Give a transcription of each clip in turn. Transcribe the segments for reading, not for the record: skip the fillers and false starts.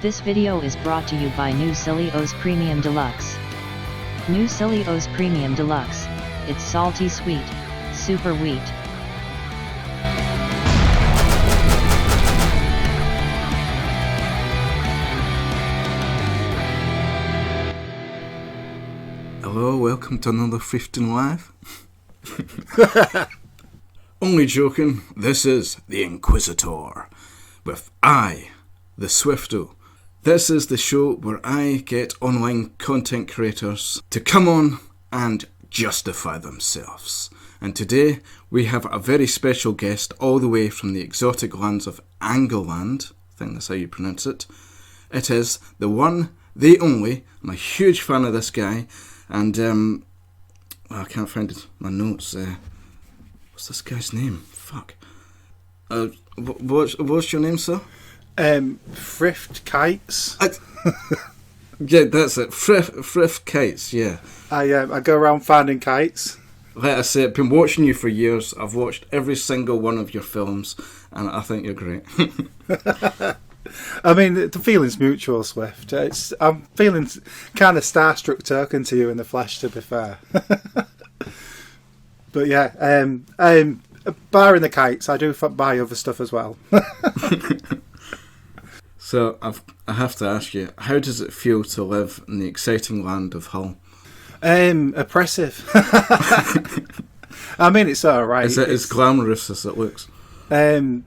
This video is brought to you by New Silly O's Premium Deluxe. New Silly O's Premium Deluxe. It's salty sweet, super wheat. Hello, welcome to another Thrifting Live. Only joking, this is the InQuizitor, with I, the Swifto. This is the show where I get online content creators to come on and justify themselves. And today we have a very special guest all the way from the exotic lands of Angleland, I think that's how you pronounce it. It is the one, the only, I'm a huge fan of this guy, and I can't find my notes. What's this guy's name? Fuck. What's your name, sir? Thrift Bytes. Yeah, that's it. Thrift Bytes, yeah. I go around finding kites. Like I said, I've been watching you for years. I've watched every single one of your films, and I think you're great. I mean, the feeling's mutual, Swift. I'm feeling kind of starstruck talking to you in the flesh, to be fair. But yeah, barring the kites, I do buy other stuff as well. So I have to ask you, how does it feel to live in the exciting land of Hull? Oppressive. I mean, it's all right. Is it as glamorous as it looks? I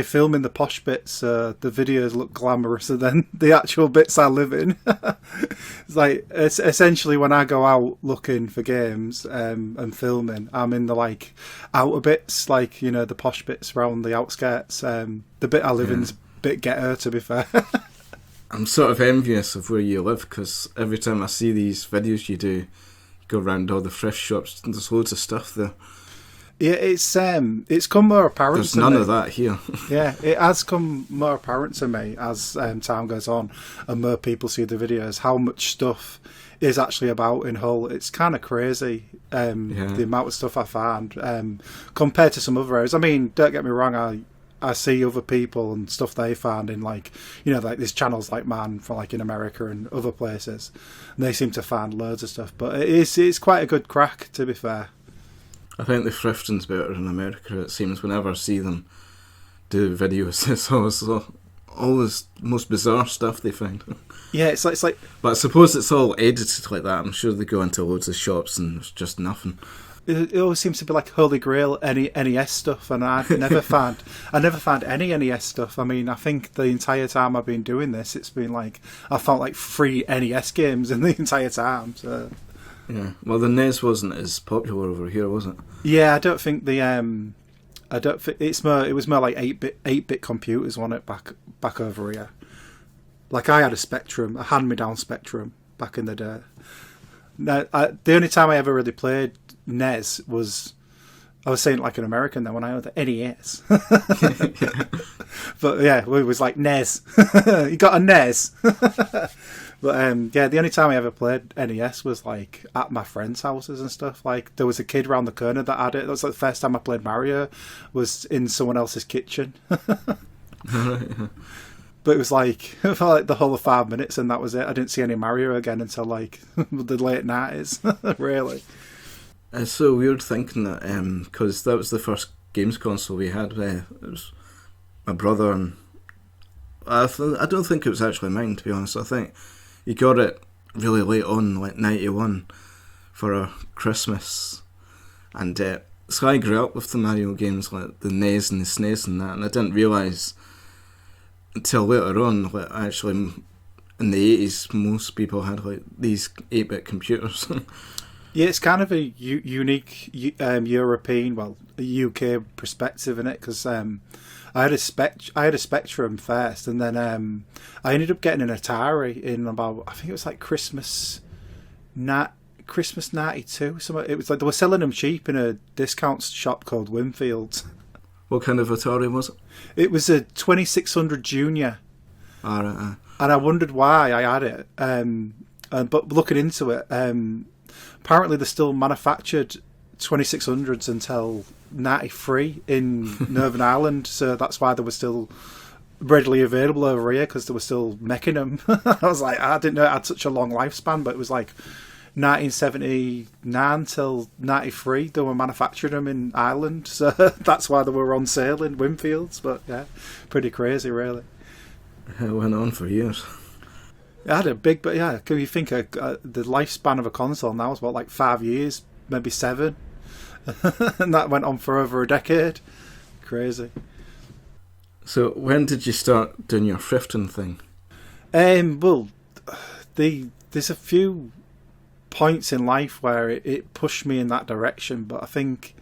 film in the posh bits, so the videos look glamorouser than the actual bits I live in. It's essentially when I go out looking for games and filming, I'm in the outer bits, the posh bits around the outskirts. The bit I live in's a bit ghetto, to be fair. I'm sort of envious of where you live, because every time I see these videos you go around all the thrift shops, and there's loads of stuff there. Yeah, it's come more apparent. There's none of that here. Yeah, it has come more apparent to me as time goes on and more people see the videos, how much stuff is actually about in Hull. It's kind of crazy, the amount of stuff I found compared to some other areas. I mean, don't get me wrong, I see other people and stuff they found in these channels like mine for in America and other places, and they seem to find loads of stuff. But it's quite a good crack, to be fair. I think the thrifting's better in America. It seems whenever I see them do videos, it's always most bizarre stuff they find. Yeah, it's like. But I suppose it's all edited like that. I'm sure they go into loads of shops and it's just nothing. It always seems to be like Holy Grail NES stuff, and I never found any NES stuff. I mean, I think the entire time I've been doing this, it's been I found 3 NES games in the entire time. So. Yeah, well, the NES wasn't as popular over here, was it? Yeah, I don't think it was more like 8-bit computers on it back over here. I had a Spectrum, a hand-me-down Spectrum back in the day. Now, the only time I ever really played NES was, I was saying like an American then, when I had the NES. But yeah, it was like NES. You got a NES. But the only time I ever played NES was at my friends' houses and stuff. There was a kid around the corner that had it. That was the first time I played Mario, was in someone else's kitchen. But it was for the whole of 5 minutes, and that was it. I didn't see any Mario again until the late 90s. Really. It's so weird thinking that, because that was the first games console we had. It was my brother, and I don't think it was actually mine, to be honest. I think he got it really late on, 91, for a Christmas. And so I grew up with the Mario games, like the NES and the SNES and that, and I didn't realise until later on, actually in the 80s, most people had these 8-bit computers. Yeah, it's kind of a unique European, UK perspective in it, because I had a Spectrum first, and then I ended up getting an Atari in about, I think it was Christmas '92. It was they were selling them cheap in a discount shop called Winfield's. What kind of Atari was it? It was a 2600 Junior. All right. And I wondered why I had it. But looking into it, apparently they still manufactured 2600s until 93 in Northern Ireland, so that's why they were still readily available over here because they were still making them. I was like, I didn't know it had such a long lifespan, but it was like 1979 till 93 they were manufacturing them in Ireland, so that's why they were on sale in Winfields. But yeah, pretty crazy really. It went on for years. It had a big, but yeah, can you think the lifespan of a console now is what, like 5 years, maybe 7, and that went on for over a decade. Crazy. So when did you start doing your thrifting thing? Well, there's a few points in life where it pushed me in that direction, but I think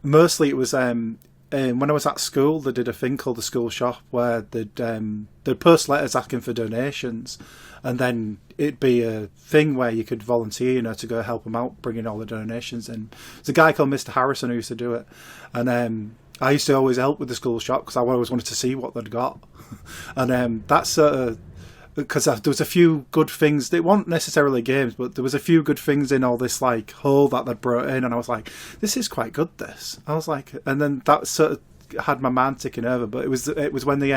mostly it was when I was at school. They did a thing called the school shop where they'd post letters asking for donations, and then it'd be a thing where you could volunteer, to go help them out, bringing all the donations in. There's a guy called Mr. Harrison who used to do it, and I used to always help with the school shop because I always wanted to see what they'd got, and that's sort of. Because there was a few good things. They weren't necessarily games, but there was a few good things in all this like whole that they brought in, and I was like, "This is quite good." This, I was like, and then that sort of had my mind ticking over. But it was when they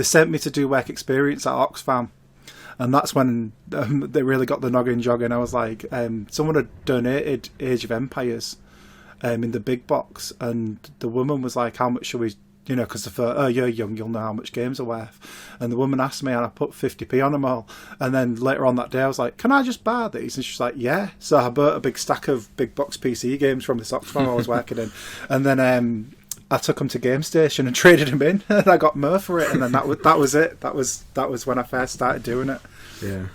sent me to do work experience at Oxfam, and that's when they really got the noggin jogging. I was like, someone had donated Age of Empires in the big box, and the woman was like, "How much should we?" Because they thought, oh, you're young, you'll know how much games are worth. And the woman asked me, and I put 50p on them all. And then later on that day, I was like, can I just buy these? And she's like, yeah. So I bought a big stack of big box PC games from this Oxfam I was working in. And then I took them to Game Station and traded them in, and I got more for it. And then that was it. That was when I first started doing it. Yeah.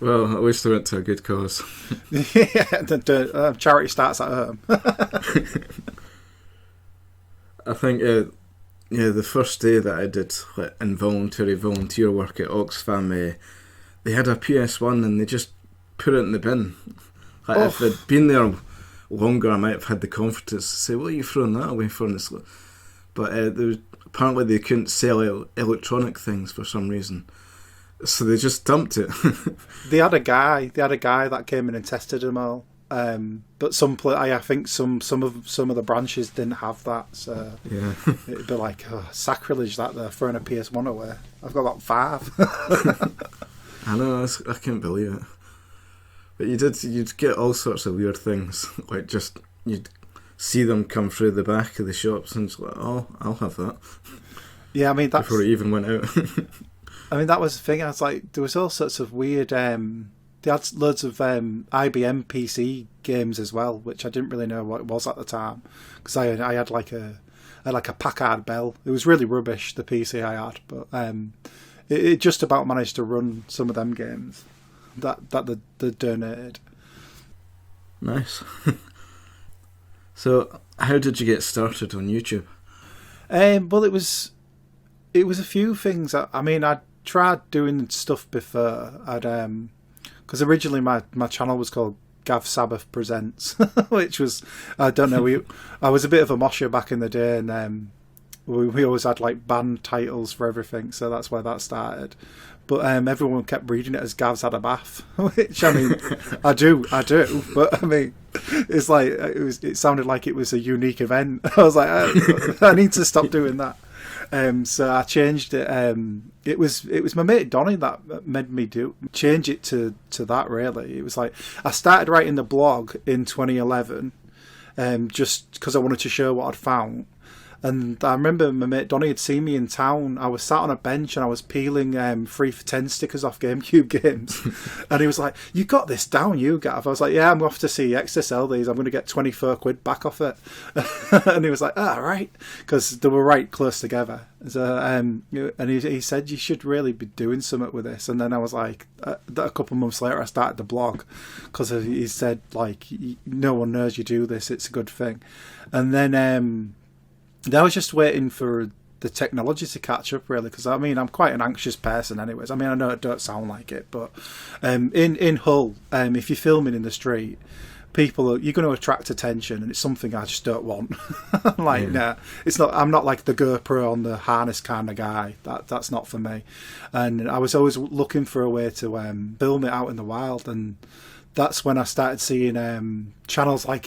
Well, at least they went to a good cause. Yeah, the charity starts at home. I think, the first day that I did like involuntary volunteer work at Oxfam, they had a PS1 and they just put it in the bin. Like, if they'd been there longer, I might have had the confidence to say, "What are you throwing that away for?" But apparently they couldn't sell electronic things for some reason, so they just dumped it. They had a guy that came in and tested them all. But I think some of the branches didn't have that, so yeah. It'd be like sacrilege that they're throwing a PS1 away. I've got like 5. I know, I can't believe it. But you'd get all sorts of weird things, like just you'd see them come through the back of the shops and just like, oh, I'll have that. Yeah, I mean that's before it even went out. I mean that was the thing. I was like, there was all sorts of weird. They had loads of IBM PC games as well, which I didn't really know what it was at the time, because I had like a Packard Bell. It was really rubbish, the PC I had, but it just about managed to run some of them games that they donated. Nice. So, how did you get started on YouTube? Well, it was a few things. I mean, I'd tried doing stuff before. Because originally my channel was called Gav Sabbath Presents, which was, I don't know, I was a bit of a mosher back in the day, and we always had like band titles for everything, so that's where that started. But everyone kept reading it as Gav's had a bath, which I mean, I do, but I mean, it's like it sounded like it was a unique event. I was like, I need to stop doing that. So I changed it. It was my mate Donnie that made me change it to that. Really, it was like I started writing the blog in 2011, just because I wanted to show what I'd found. And I remember my mate Donnie had seen me in town. I was sat on a bench and I was peeling 3 for 10 stickers off GameCube games. And he was like, "You got this down, you, Gav." I was like, "Yeah, I'm off to CX to sell these. I'm going to get 24 quid back off it." And he was like, "Ah, right," because they were right close together. So, and he said, "You should really be doing something with this." And then I was like, a couple of months later, I started the blog because he said, like, "No one knows you do this. It's a good thing." And then I was just waiting for the technology to catch up, really, because I mean, I'm quite an anxious person anyways. I mean, I know it don't sound like it, but in Hull, if you're filming in the street, you're going to attract attention, and it's something I just don't want. Nah, it's not. I'm not like the GoPro on the harness kind of guy. That's not for me. And I was always looking for a way to film it out in the wild, and that's when I started seeing channels like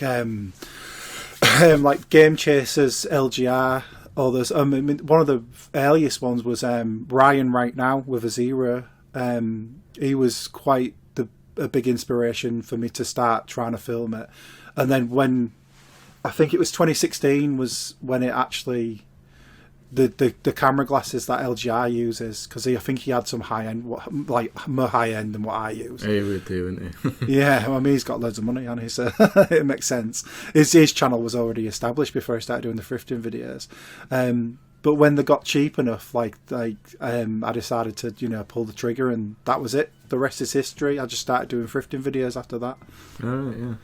Game Chasers LGR All those. I mean, one of the earliest ones was Ryan Right Now with a zero. He was quite a big inspiration for me to start trying to film it. And then when I think it was 2016 was when it actually the camera glasses that LGI uses, because I think he had some high end, like more high end than what I use. He would do, wouldn't he? Yeah, I mean he's got loads of money on his. It makes sense. His channel was already established before he started doing the thrifting videos. But when they got cheap enough, I decided to pull the trigger, and that was it. The rest is history. I just started doing thrifting videos after that. All right, yeah.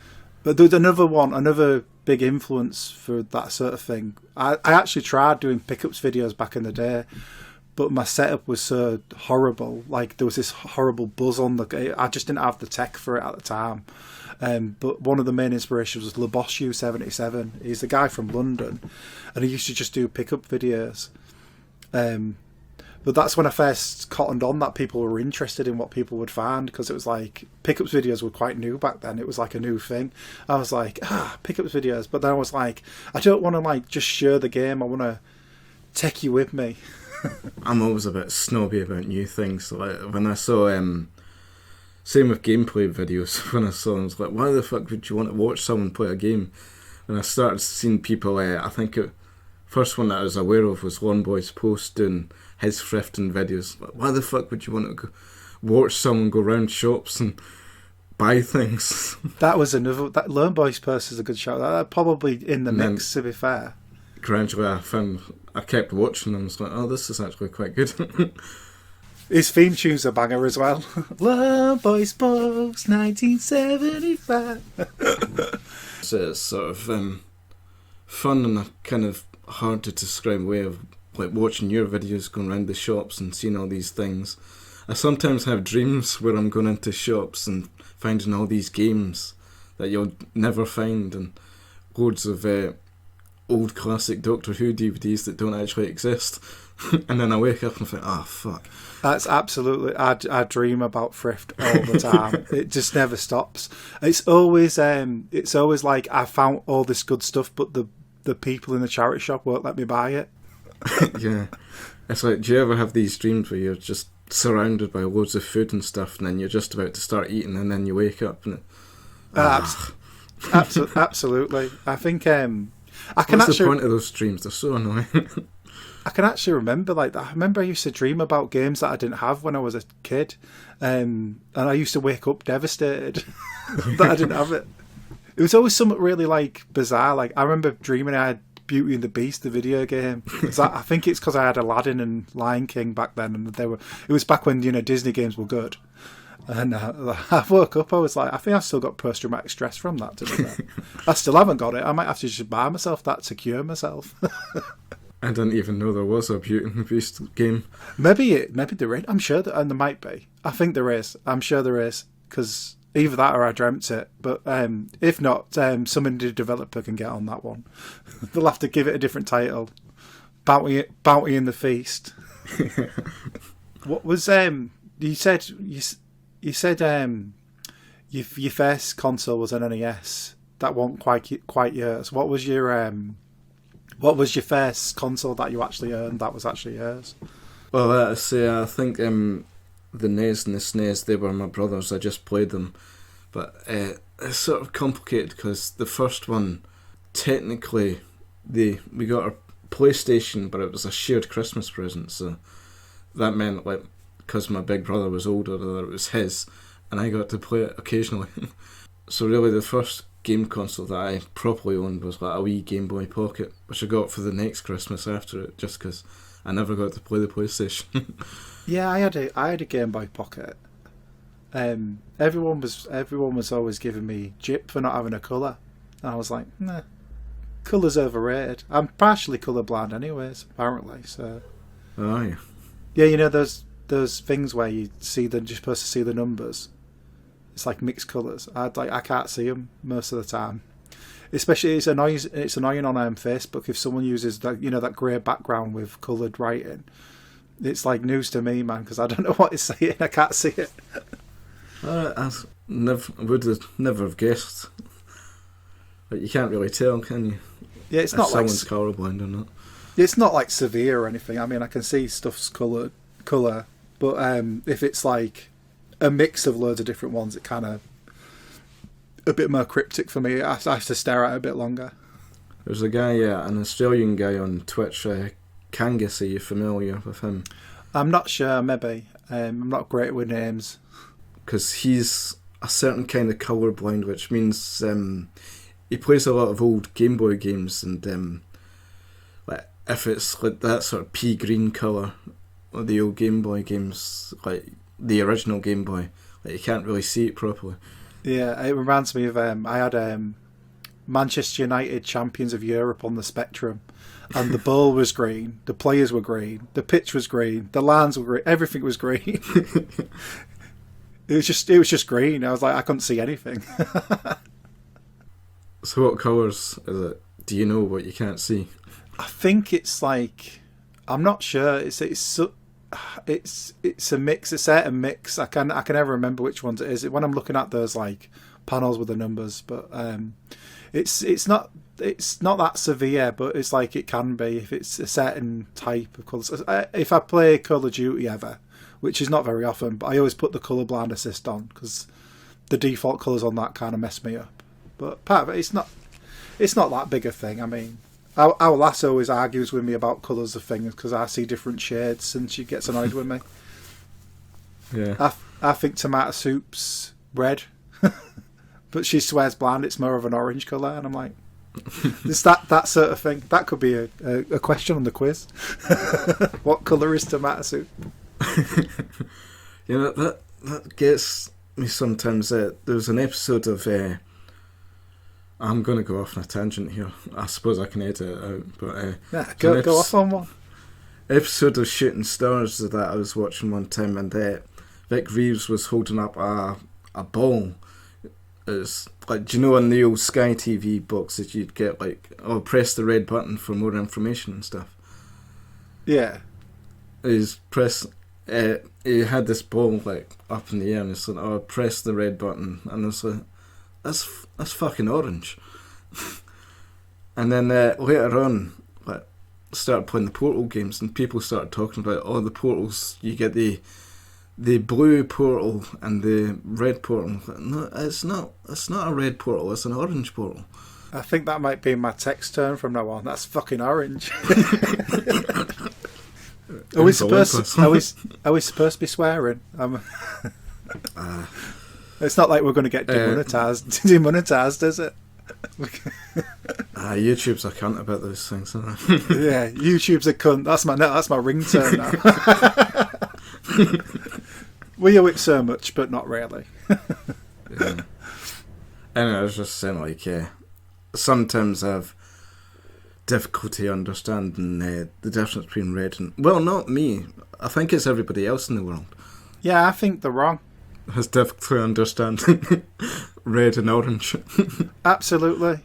But there's another big influence for that sort of thing. I actually tried doing pickups videos back in the day, but my setup was so horrible. Like there was this horrible buzz on I just didn't have the tech for it at the time. But one of the main inspirations was Leboshu77. He's the guy from London, and he used to just do pickup videos. But that's when I first cottoned on that people were interested in what people would find, because it was like pickups videos were quite new back then. It was like a new thing. I was like, pickups videos. But then I was like, I don't want to just share the game. I want to take you with me. I'm always a bit snobby about new things. Like when I saw, same with gameplay videos. When I saw them, I was like, why the fuck would you want to watch someone play a game? And I started seeing people. I think the first one that I was aware of was Lawn Boy's post doing his thrifting videos. Like, why the fuck would you want to watch someone go around shops and buy things? That Lawn Boy's post is a good shout. That probably in the mix, to be fair. Gradually, I kept watching them. I was like, oh, this is actually quite good. His theme tune's a banger as well. Lawn Boy's post 1975. It's sort of fun and a kind of hard to describe way of like watching your videos going around the shops and seeing all these things. I sometimes have dreams where I'm going into shops and finding all these games that you'll never find, and loads of old classic Doctor Who DVDs that don't actually exist. And then I wake up and think, fuck. That's absolutely. I dream about thrift all the time. It just never stops. It's always like I found all this good stuff, but the people in the charity shop won't let me buy it. Yeah, it's like, do you ever have these dreams where you're just surrounded by loads of food and stuff, and then you're just about to start eating, and then you wake up and absolutely. I think I can. What's the point of those dreams? They're so annoying. I can actually remember that. I remember I used to dream about games that I didn't have when I was a kid, and I used to wake up devastated that I didn't have it. It was always something really bizarre. Like I remember dreaming I had Beauty and the Beast, the video game. I think it's because I had Aladdin and Lion King back then, and it was back when Disney games were good. And I woke up, I was like, I think I've still got post-traumatic stress from that. To be fair. I still haven't got it. I might have to just buy myself that to cure myself. I didn't even know there was a Beauty and the Beast game. Maybe there is. I'm sure and there might be. I think there is. I'm sure there is, because either that or I dreamt it. But if not, some indie developer can get on that one. They'll have to give it a different title. Bounty and the Feast. What was you said your first console was an NES. That wasn't quite yours. What was your first console that you actually owned that was actually yours? Well, I think the NES and the SNES, they were my brothers. I just played them. But it's sort of complicated because the first one, technically, we got a PlayStation, but it was a shared Christmas present. So that meant, because my big brother was older, that it was his, and I got to play it occasionally. So really the first game console that I properly owned was a wee Game Boy Pocket, which I got for the next Christmas after it, just because I never got to play the PlayStation. Yeah, I had a Game Boy Pocket. Everyone was always giving me jip for not having a colour, and I was like, nah, colour's overrated. I'm partially colourblind anyways, apparently. So. Oh yeah. Yeah, those things where you're just supposed to see the numbers. It's like mixed colours. I can't see them most of the time. Especially it's annoying on Facebook if someone uses that grey background with coloured writing. It's like news to me, man, because I don't know what it's saying. I can't see it. I would have never guessed. But you can't really tell, can you? Yeah, it's if not someone's colourblind or not. It's not like severe or anything. I mean, I can see stuff's colour, but if it's like a mix of loads of different ones, it kind of a bit more cryptic for me. I have to stare at it a bit longer. There's a guy, an Australian guy on Twitch, Kangas. Are you familiar with him? I'm not sure, maybe. I'm not great with names. Because he's a certain kind of colourblind, which means he plays a lot of old Game Boy games, and like if it's like that sort of pea green colour, or the old Game Boy games, like the original Game Boy, like you can't really see it properly. Yeah, it reminds me of I had Manchester United Champions of Europe on the Spectrum, and the ball was green, the players were green, the pitch was green, the lines were green, everything was green. It was just green. I was like, I couldn't see anything. So what colours is it? Do you know what you can't see? I think it's like, I'm not sure. It's a mix, a certain mix. I can never remember which ones it is when I'm looking at those like panels with the numbers. But it's not that severe, but it's like it can be if it's a certain type of colours. If I play Call of Duty ever, which is not very often, but I always put the colourblind assist on because the default colours on that kind of mess me up. But part of it, it's not that big a thing. I mean, our lass always argues with me about colours of things because I see different shades and she gets annoyed with me. Yeah. I think tomato soup's red, but she swears blind it's more of an orange colour, and I'm like, it's that sort of thing. That could be a question on the quiz. What colour is tomato soup? You know, that gets me sometimes. There's an episode of I'm going to go off on a tangent here. I suppose I can edit it out, but go off on one. Episode of Shooting Stars that I was watching one time, and Vic Reeves was holding up a ball. It's like, do you know on the old Sky TV boxes you'd get like, oh, press the red button for more information and stuff. Yeah. He had this ball like up in the air, and it's like, oh, press the red button, and it's like, that's fucking orange. And then later on, like, started playing the Portal games, and people started talking about, oh, the portals, you get the blue portal and the red portal. Like, no, it's not a red portal, it's an orange portal. I think that might be my text term from now on. That's fucking orange. Are we supposed to be swearing? It's not like we're going to get demonetized, is it? YouTube's a cunt about those things, isn't it? Yeah, YouTube's a cunt. That's my ringtone now. We owe it so much, but not really. Yeah. Anyway, I was just saying, like, sometimes I have difficulty understanding the difference between red and... Well, not me. I think it's everybody else in the world. Yeah, I think they're wrong. Has difficulty understanding red and orange. Absolutely.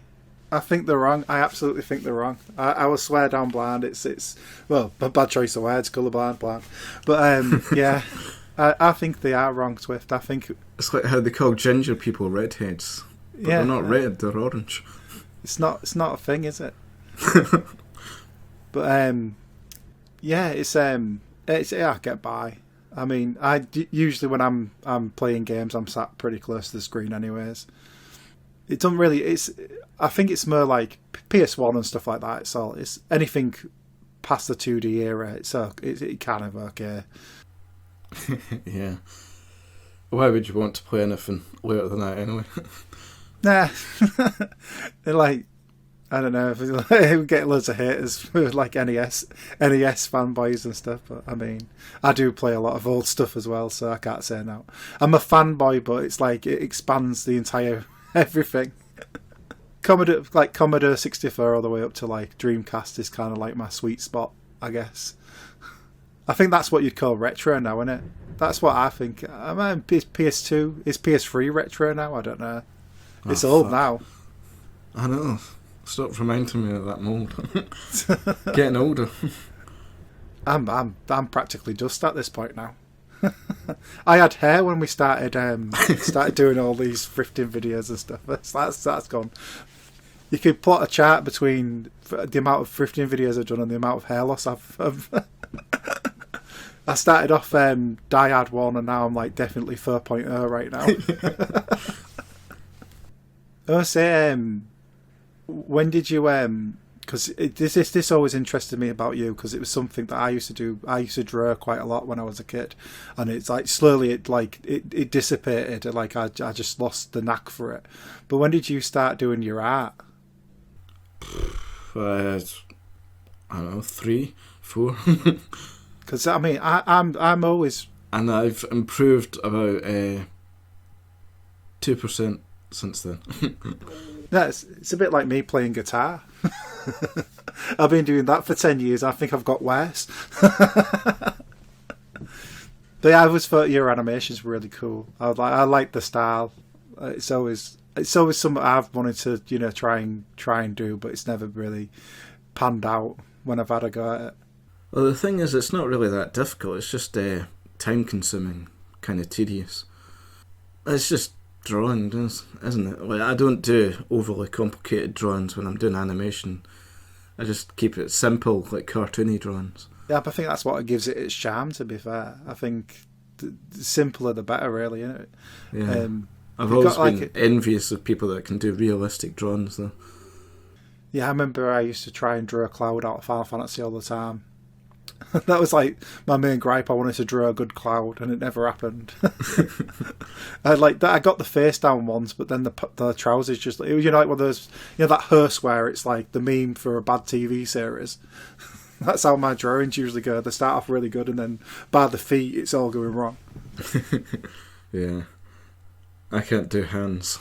I think they're wrong. I absolutely think they're wrong. I will swear down blind. It's well, a bad choice of words, colourblind, blind. But yeah, I think they are wrong, Swift. I think it's like how they call ginger people redheads. But they're not red, they're orange. It's not a thing, is it? But yeah, it's I get by. I mean, usually when I'm playing games, I'm sat pretty close to the screen, anyways. It doesn't really. I think it's more like PS1 and stuff like that. It's anything past the 2D era. It kind of okay. Yeah. Why would you want to play anything later than that anyway? Nah. Like, I don't know, we get loads of haters with like NES fanboys and stuff, but I mean, I do play a lot of old stuff as well, so I can't say no. I'm a fanboy, but it's like it expands the entire everything. Commodore 64 all the way up to like Dreamcast is kind of like my sweet spot, I guess. I think that's what you'd call retro now, isn't it? That's what I think. I mean, PS2 is PS3 retro now. I don't know. It's old now. I know. Stop reminding me of that mould. Getting older. I'm practically dust at this point now. I had hair when we started doing all these thrifting videos and stuff. That's gone. You could plot a chart between the amount of thrifting videos I've done and the amount of hair loss I've I started off Dyad 1 and now I'm like definitely 4.0 right now. I say, when did you because this always interested me about you, because it was something that I used to do. I used to draw quite a lot when I was a kid, and it's like slowly it dissipated. Like I just lost the knack for it. But when did you start doing your art? I don't know, 3, 4. Because I mean, I'm always, and I've improved about 2% since then. yeah, it's a bit like me playing guitar. I've been doing that for 10 years. I think I've got worse. But yeah, I always thought your animation's really cool. I like the style. It's always something I've wanted to try and do, but it's never really panned out when I've had a go at it. Well, the thing is, it's not really that difficult. It's just time consuming, kind of tedious. It's just drawing, isn't it? Like, I don't do overly complicated drawings when I'm doing animation. I just keep it simple, like cartoony drawings. Yeah, but I think that's what gives it its charm, to be fair. I think the simpler the better, really, isn't it? Yeah. I've always been envious of people that can do realistic drawings, though. Yeah, I remember I used to try and draw a cloud out of Final Fantasy all the time. That was like my main gripe. I wanted to draw a good cloud, and it never happened. I got the face down once, but then the trousers just like one of those that hearse where it's like the meme for a bad TV series. That's how my drawings usually go. They start off really good, and then by the feet, it's all going wrong. Yeah, I can't do hands.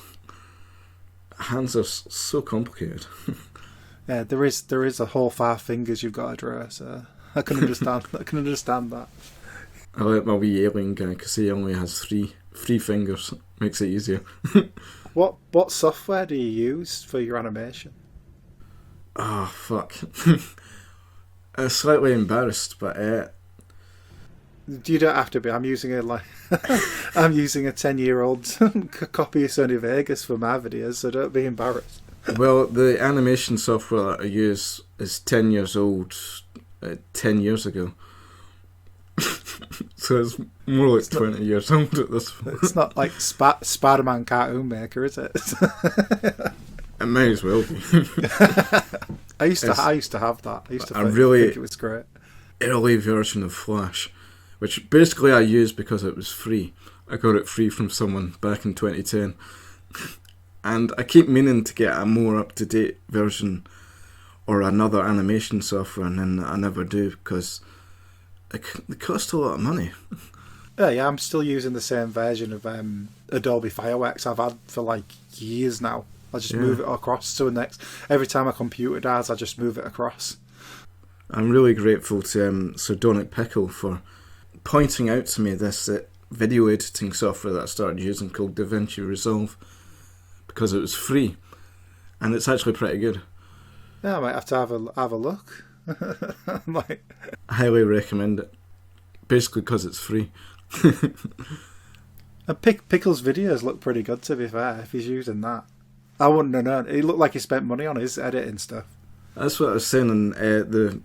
Hands are so complicated. Yeah, there is a whole 5 fingers you've got to draw, so. I can understand that. I like my wee alien guy because he only has three fingers. Makes it easier. What software do you use for your animation? Oh, fuck. I'm slightly embarrassed, but you don't have to be. I'm using a 10-year-old copy of Sony Vegas for my videos, so don't be embarrassed. Well, the animation software that I use is 10 years old. 10 years ago. So it's more like 20 years old at this point. It's not like Spider-Man Cartoon Maker, is it? It may as well be. I used to have that. I used to think it was great. Early version of Flash, which basically I used because it was free. I got it free from someone back in 2010. And I keep meaning to get a more up-to-date version or another animation software, and then I never do because they cost a lot of money. Yeah, I'm still using the same version of Adobe Fireworks I've had for like years now. I just move it across to the next. Every time my computer dies, I just move it across. I'm really grateful to Sardonic Pickle for pointing out to me this video editing software that I started using called DaVinci Resolve, because it was free, and it's actually pretty good. Yeah, I might have to have a look. I highly recommend it. Basically because it's free. And Pickle's videos look pretty good, to be fair, if he's using that. I wouldn't have known. He looked like he spent money on his editing stuff. That's what I was saying in the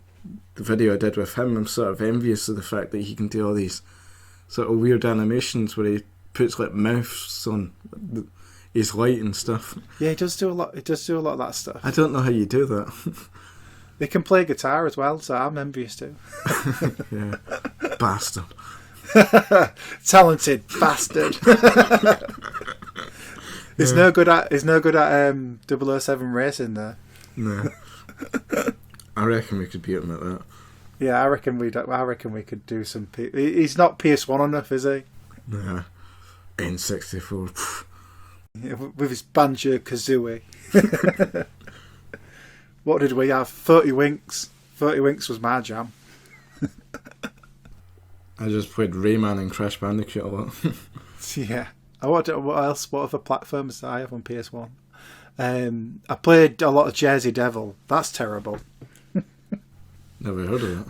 video I did with him. I'm sort of envious of the fact that he can do all these sort of weird animations where he puts like mouths on his light and stuff. Yeah, he does do a lot. He does do a lot of that stuff. I don't know how you do that. He can play guitar as well, so I'm envious too. Yeah, bastard. Talented bastard. He's no good at 007 racing there. No. I reckon we could beat him at that. Yeah, I reckon we could do some. He's not PS1 enough, is he? Nah. N64. With his banjo kazooie. What did we have? 30 Winks. 30 Winks was my jam. I just played Rayman and Crash Bandicoot a lot. Yeah. What else? What other platforms did I have on PS1? I played a lot of Jersey Devil. That's terrible. Never heard of that.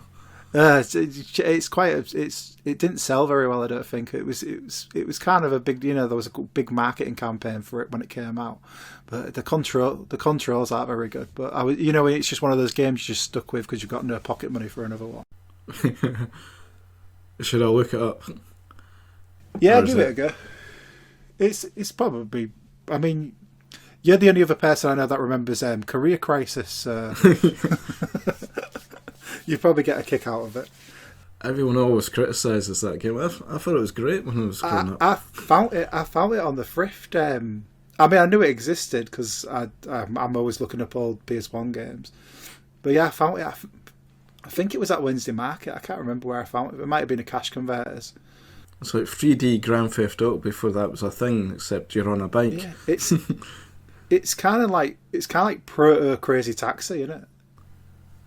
It's quite. It didn't sell very well. I don't think it was kind of a big. There was a big marketing campaign for it when it came out, but the controls aren't very good. But it's just one of those games you're just stuck with because you've got no pocket money for another one. Should I look it up? Yeah, give it a go. It's probably. I mean, you're the only other person I know that remembers Career Crisis. You probably get a kick out of it. Everyone always criticises that game. I thought it was great when I was growing up. I found it on the Thrift. I mean, I knew it existed because I'm always looking up old PS1 games. But yeah, I found it. I think it was at Wednesday Market. I can't remember where I found it. It might have been a Cash Converters. It's like 3D Grand Theft Auto before that was a thing, except you're on a bike. Yeah, it's kind of like proto Crazy Taxi, isn't it?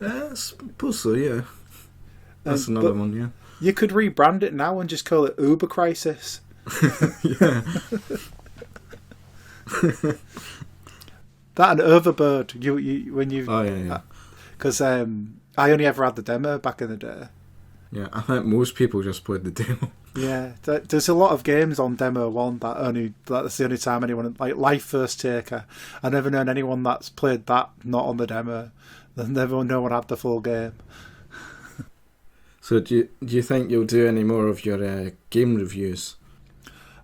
I suppose so, yeah. That's another one, yeah. You could rebrand it now and just call it Uber Crisis. Yeah. That and Overbird. When you. Oh, yeah. Because I only ever had the demo back in the day. Yeah, I think most people just played the demo. Yeah, there's a lot of games on Demo 1 that's the only time anyone, like Life First Taker, I've never known anyone that's played that not on the demo. No one had the full game. So do you think you'll do any more of your game reviews?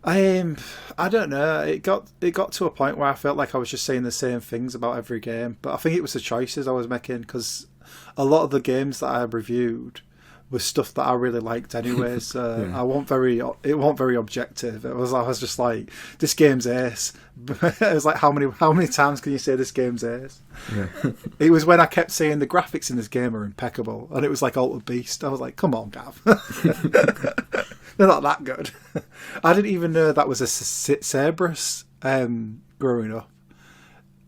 I don't know. It got to a point where I felt like I was just saying the same things about every game, but I think it was the choices I was making because a lot of the games that I reviewed was stuff that I really liked anyway. So yeah. It wasn't very objective. I was just like, this game's ace. It was like, how many times can you say this game's ace? Yeah. It was when I kept saying the graphics in this game are impeccable, and it was like Altered Beast. I was like, come on, Gav. They're not that good. I didn't even know that was a Cerberus growing up.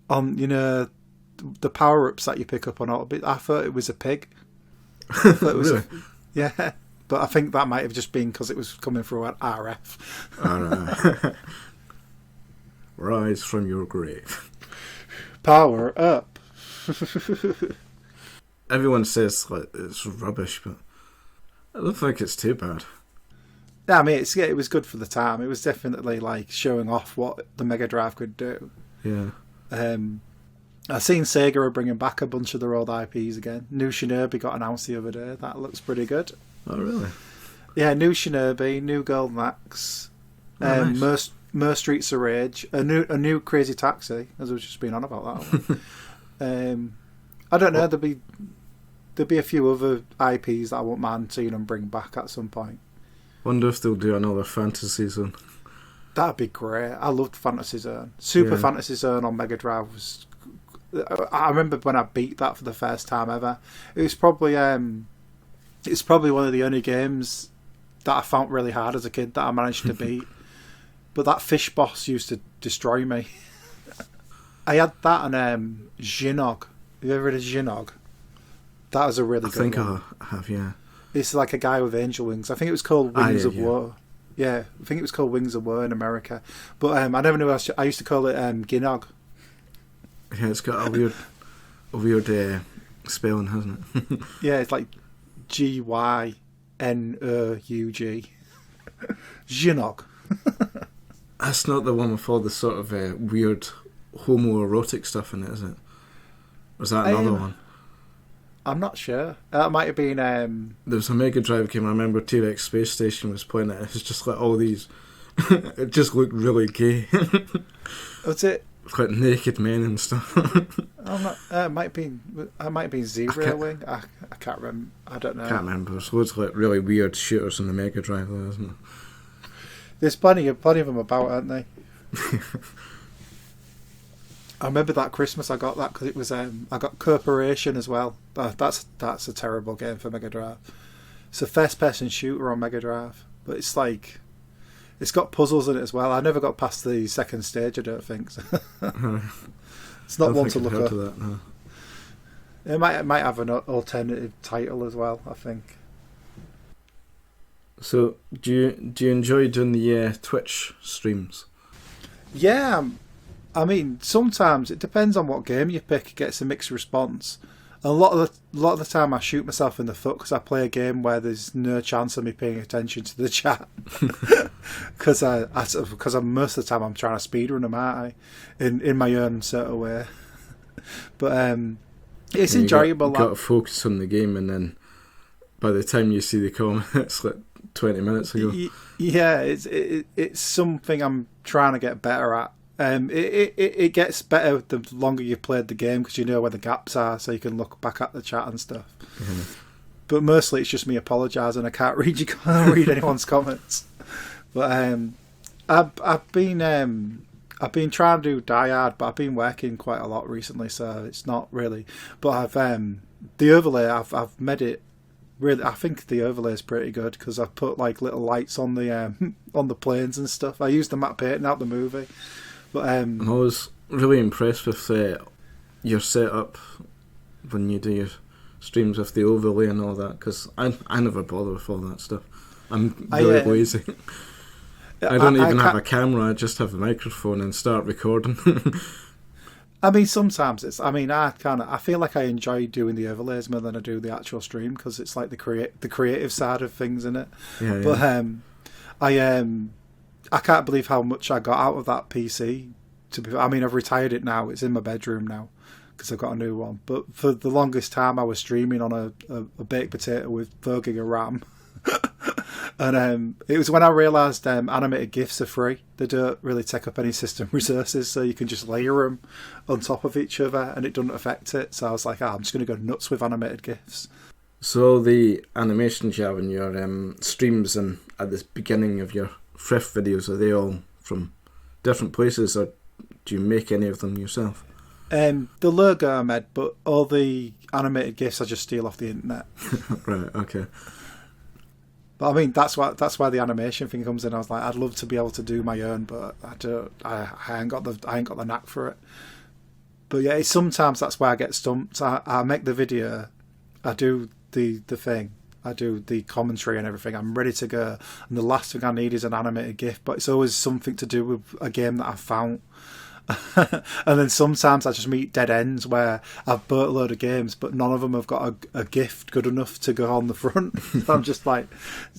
On the power-ups that you pick up on Altered Beast, I thought it was a pig. Really? Yeah, but I think that might have just been because it was coming through an RF. Oh, no. Rise from your grave. Power up. Everyone says like it's rubbish, but I don't think it's too bad. Yeah, I mean, it was good for the time. It was definitely like showing off what the Mega Drive could do. Yeah. I've seen Sega are bringing back a bunch of their old IPs again. New Shinobi got announced the other day. That looks pretty good. Oh, really? Yeah, new Shinobi, new Golden Axe, nice. Mer Streets of Rage, a new Crazy Taxi, as I was just being on about that one. I don't know, there'll be a few other IPs that I won't mind seeing them bring back at some point. Wonder if they'll do another Fantasy Zone. That'd be great. I loved Fantasy Zone. Super Fantasy Zone on Mega Drive was... I remember when I beat that for the first time ever. It was probably one of the only games that I found really hard as a kid that I managed to beat. But that fish boss used to destroy me. I had that and Jinog. Have you ever heard of Jinog? That was a really good one. I think I have, yeah. It's like a guy with angel wings. I think it was called Wings of War. Yeah, I think it was called Wings of War in America. But I never knew. I used to call it Ginog. Yeah, it's got a weird spelling, hasn't it? Yeah, it's like Gynoug. Jinog. That's not the one with all the sort of weird homoerotic stuff in it, is it? Or is that another one? I'm not sure. That might have been... There was a Mega Drive game, I remember T-Rex Space Station was playing it. It's just like all these... It just looked really gay. What's it? Like naked men and stuff. I'm not... It might have been Zebra Wing. I can't remember. I don't know. I can't remember. There's loads of like really weird shooters in the Mega Drive though, isn't there? There's plenty of them about, aren't they? I remember that Christmas I got that because it was I got Corporation as well. That's a terrible game for Mega Drive. It's a first-person shooter on Mega Drive, but it's like it's got puzzles in it as well. I never got past the second stage. I don't think so. It's not one to look at. That, no. It might have an alternative title as well, I think. So, do you enjoy doing the Twitch streams? Yeah, I mean, sometimes it depends on what game you pick. It gets a mixed response. A lot of the time I shoot myself in the foot because I play a game where there's no chance of me paying attention to the chat. Because most of the time I'm trying to speedrun them, aren't I? In my own sort of way. But it's enjoyable. You got to focus on the game, and then by the time you see the comment, it's like 20 minutes ago. Yeah, it's something I'm trying to get better at. It gets better the longer you've played the game because you know where the gaps are, so you can look back at the chat and stuff. Mm-hmm. But mostly it's just me apologising. I can't read anyone's comments. But I've been trying to do Die Hard, but I've been working quite a lot recently, so it's not really. But I've the overlay. I've made it. Really, I think the overlay is pretty good because I've put like little lights on the planes and stuff. I used the map painting out the movie. But I was really impressed with your setup when you do your streams with the overlay and all that, because I never bother with all that stuff. I'm really lazy. I don't even have a camera. I just have a microphone and start recording. I mean, sometimes I feel like I enjoy doing the overlays more than I do the actual stream because it's like the creative side of things, in it. Yeah, but I can't believe how much I got out of that PC. I've retired it now. It's in my bedroom now because I've got a new one. But for the longest time, I was streaming on a baked potato with 4 gig of RAM. And it was when I realised animated GIFs are free. They don't really take up any system resources, so you can just layer them on top of each other and it doesn't affect it. So I was like, I'm just going to go nuts with animated GIFs. So the animations you have in your streams and at the beginning of your thrift videos, are they all from different places, or do you make any of them yourself? The logo I made, but all the animated GIFs I just steal off the internet. Right, okay. But I mean, that's why the animation thing comes in. I was like, I'd love to be able to do my own, but I ain't got the knack for it. But yeah, sometimes that's where I get stumped. I make the video, I do the thing, I do the commentary and everything. I'm ready to go, and the last thing I need is an animated GIF. But it's always something to do with a game that I've found. And then sometimes I just meet dead ends where I've bought a load of games, but none of them have got a gift good enough to go on the front. I'm just like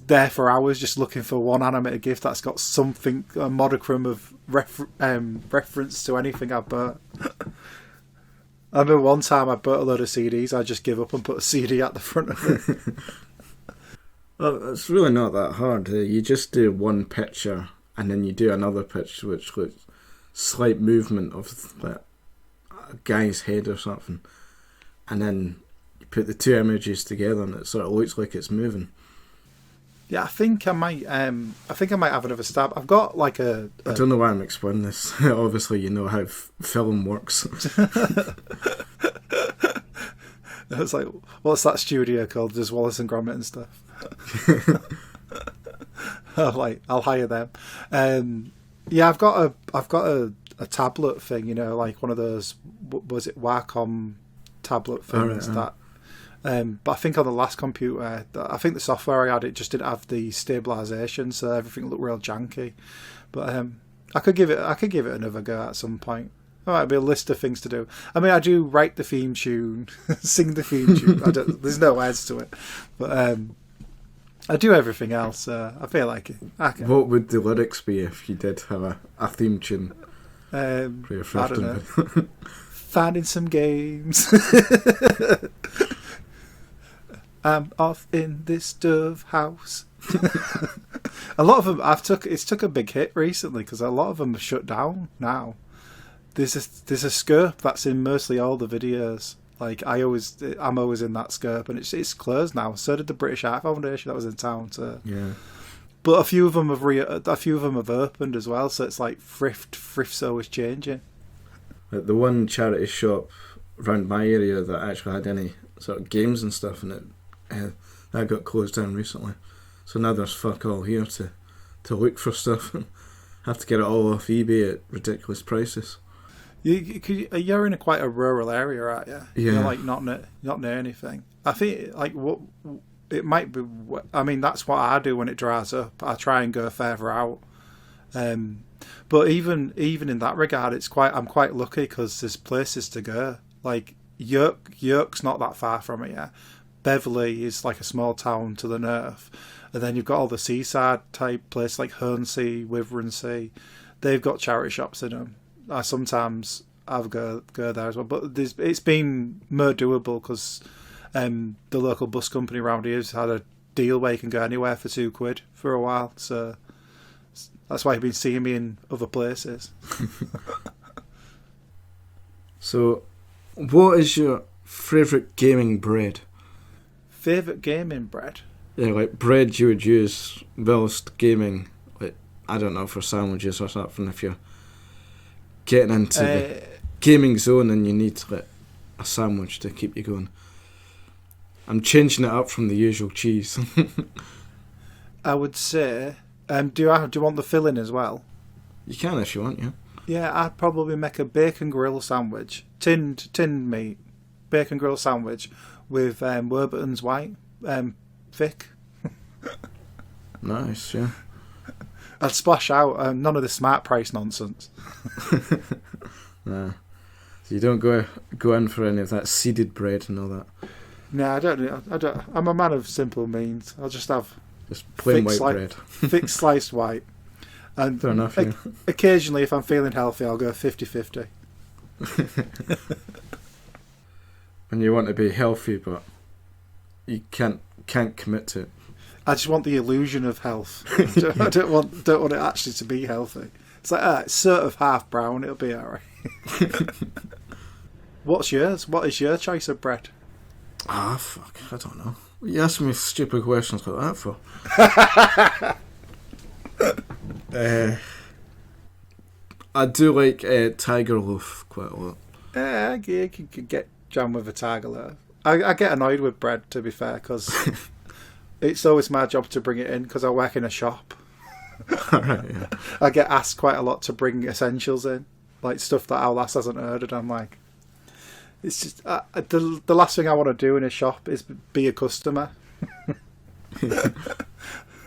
there for hours just looking for one animated GIF that's got something, a modicum of reference to anything I've bought. I remember one time I bought a load of CDs, I just give up and put a CD at the front of it. Well, it's really not that hard. You just do one picture and then you do another picture which looks slight movement of like a guy's head or something, and then you put the two images together and it sort of looks like it's moving. Yeah, I think I might have another stab. I've got like I don't know why I'm explaining this. Obviously you know how film works. It's like, what's that studio called? There's Wallace and Gromit and stuff. I'll hire them. Yeah, I've got a tablet thing, you know, like one of those, was it Wacom tablet things that. But I think on the last computer, I think the software I had, it just didn't have the stabilisation, so everything looked real janky. But I could give it another go at some point. There might be a list of things to do. I mean, I do write the theme tune, sing the theme tune. There's no words to it, but I do everything else. I feel like it. What would the lyrics be if you did have a theme tune? I don't know. Finding some games. I'm off in this dove house. A lot of them it's took a big hit recently because a lot of them are shut down now. There's a scope that's in mostly all the videos. Like I'm always in that scope, and it's closed now. So did the British Art Foundation that was in town. So yeah, but a few of them have opened as well. So it's like thrift's always changing. Like the one charity shop around my area that actually had any sort of games and stuff in it, that got closed down recently. So now there's fuck all here to look for stuff. Have to get it all off eBay at ridiculous prices. You're in quite a rural area, aren't you? Yeah. You're like not near anything. I think like what it might be. I mean, that's what I do when it dries up. I try and go further out. But even in that regard, I'm quite lucky because there's places to go. Like York's not that far from it, yeah. Beverley is like a small town to the north. And then you've got all the seaside type places like Hornsea, Wiveransea. They've got charity shops in them. Sometimes I'll go there as well. But it's been more doable because the local bus company around here has had a deal where you can go anywhere for £2 for a while. So that's why you've been seeing me in other places. So, what is your favourite gaming bread? Favourite gaming bread? Yeah, like bread you would use whilst gaming, like, I don't know, for sandwiches or something, if you're getting into the gaming zone and you need like a sandwich to keep you going. I'm changing it up from the usual cheese. I would say, do you want the filling as well? You can if you want, yeah. Yeah, I'd probably make a bacon grill sandwich, tinned meat, bacon grill sandwich with Warburton's white, thick. Nice, yeah. I'd splash out none of the smart price nonsense. Nah. So you don't go in for any of that seeded bread and all that. No, I don't. I'm a man of simple means. I'll just have just plain white bread, thick sliced white. And fair enough, yeah. Occasionally, if I'm feeling healthy, I'll go 50-50. And you want to be healthy, but you can't commit to it. I just want the illusion of health. I don't want it actually to be healthy. It's like it's sort of half brown. It'll be alright. What's yours? What is your choice of bread? Fuck, I don't know. You ask me stupid questions like that for. I do like tiger loaf quite a lot. You could get jam with a tiger loaf. I get annoyed with bread, to be fair, because it's always my job to bring it in because I work in a shop. Right, yeah. I get asked quite a lot to bring essentials in, like stuff that our lass hasn't heard, and I'm like, it's just the last thing I want to do in a shop is be a customer.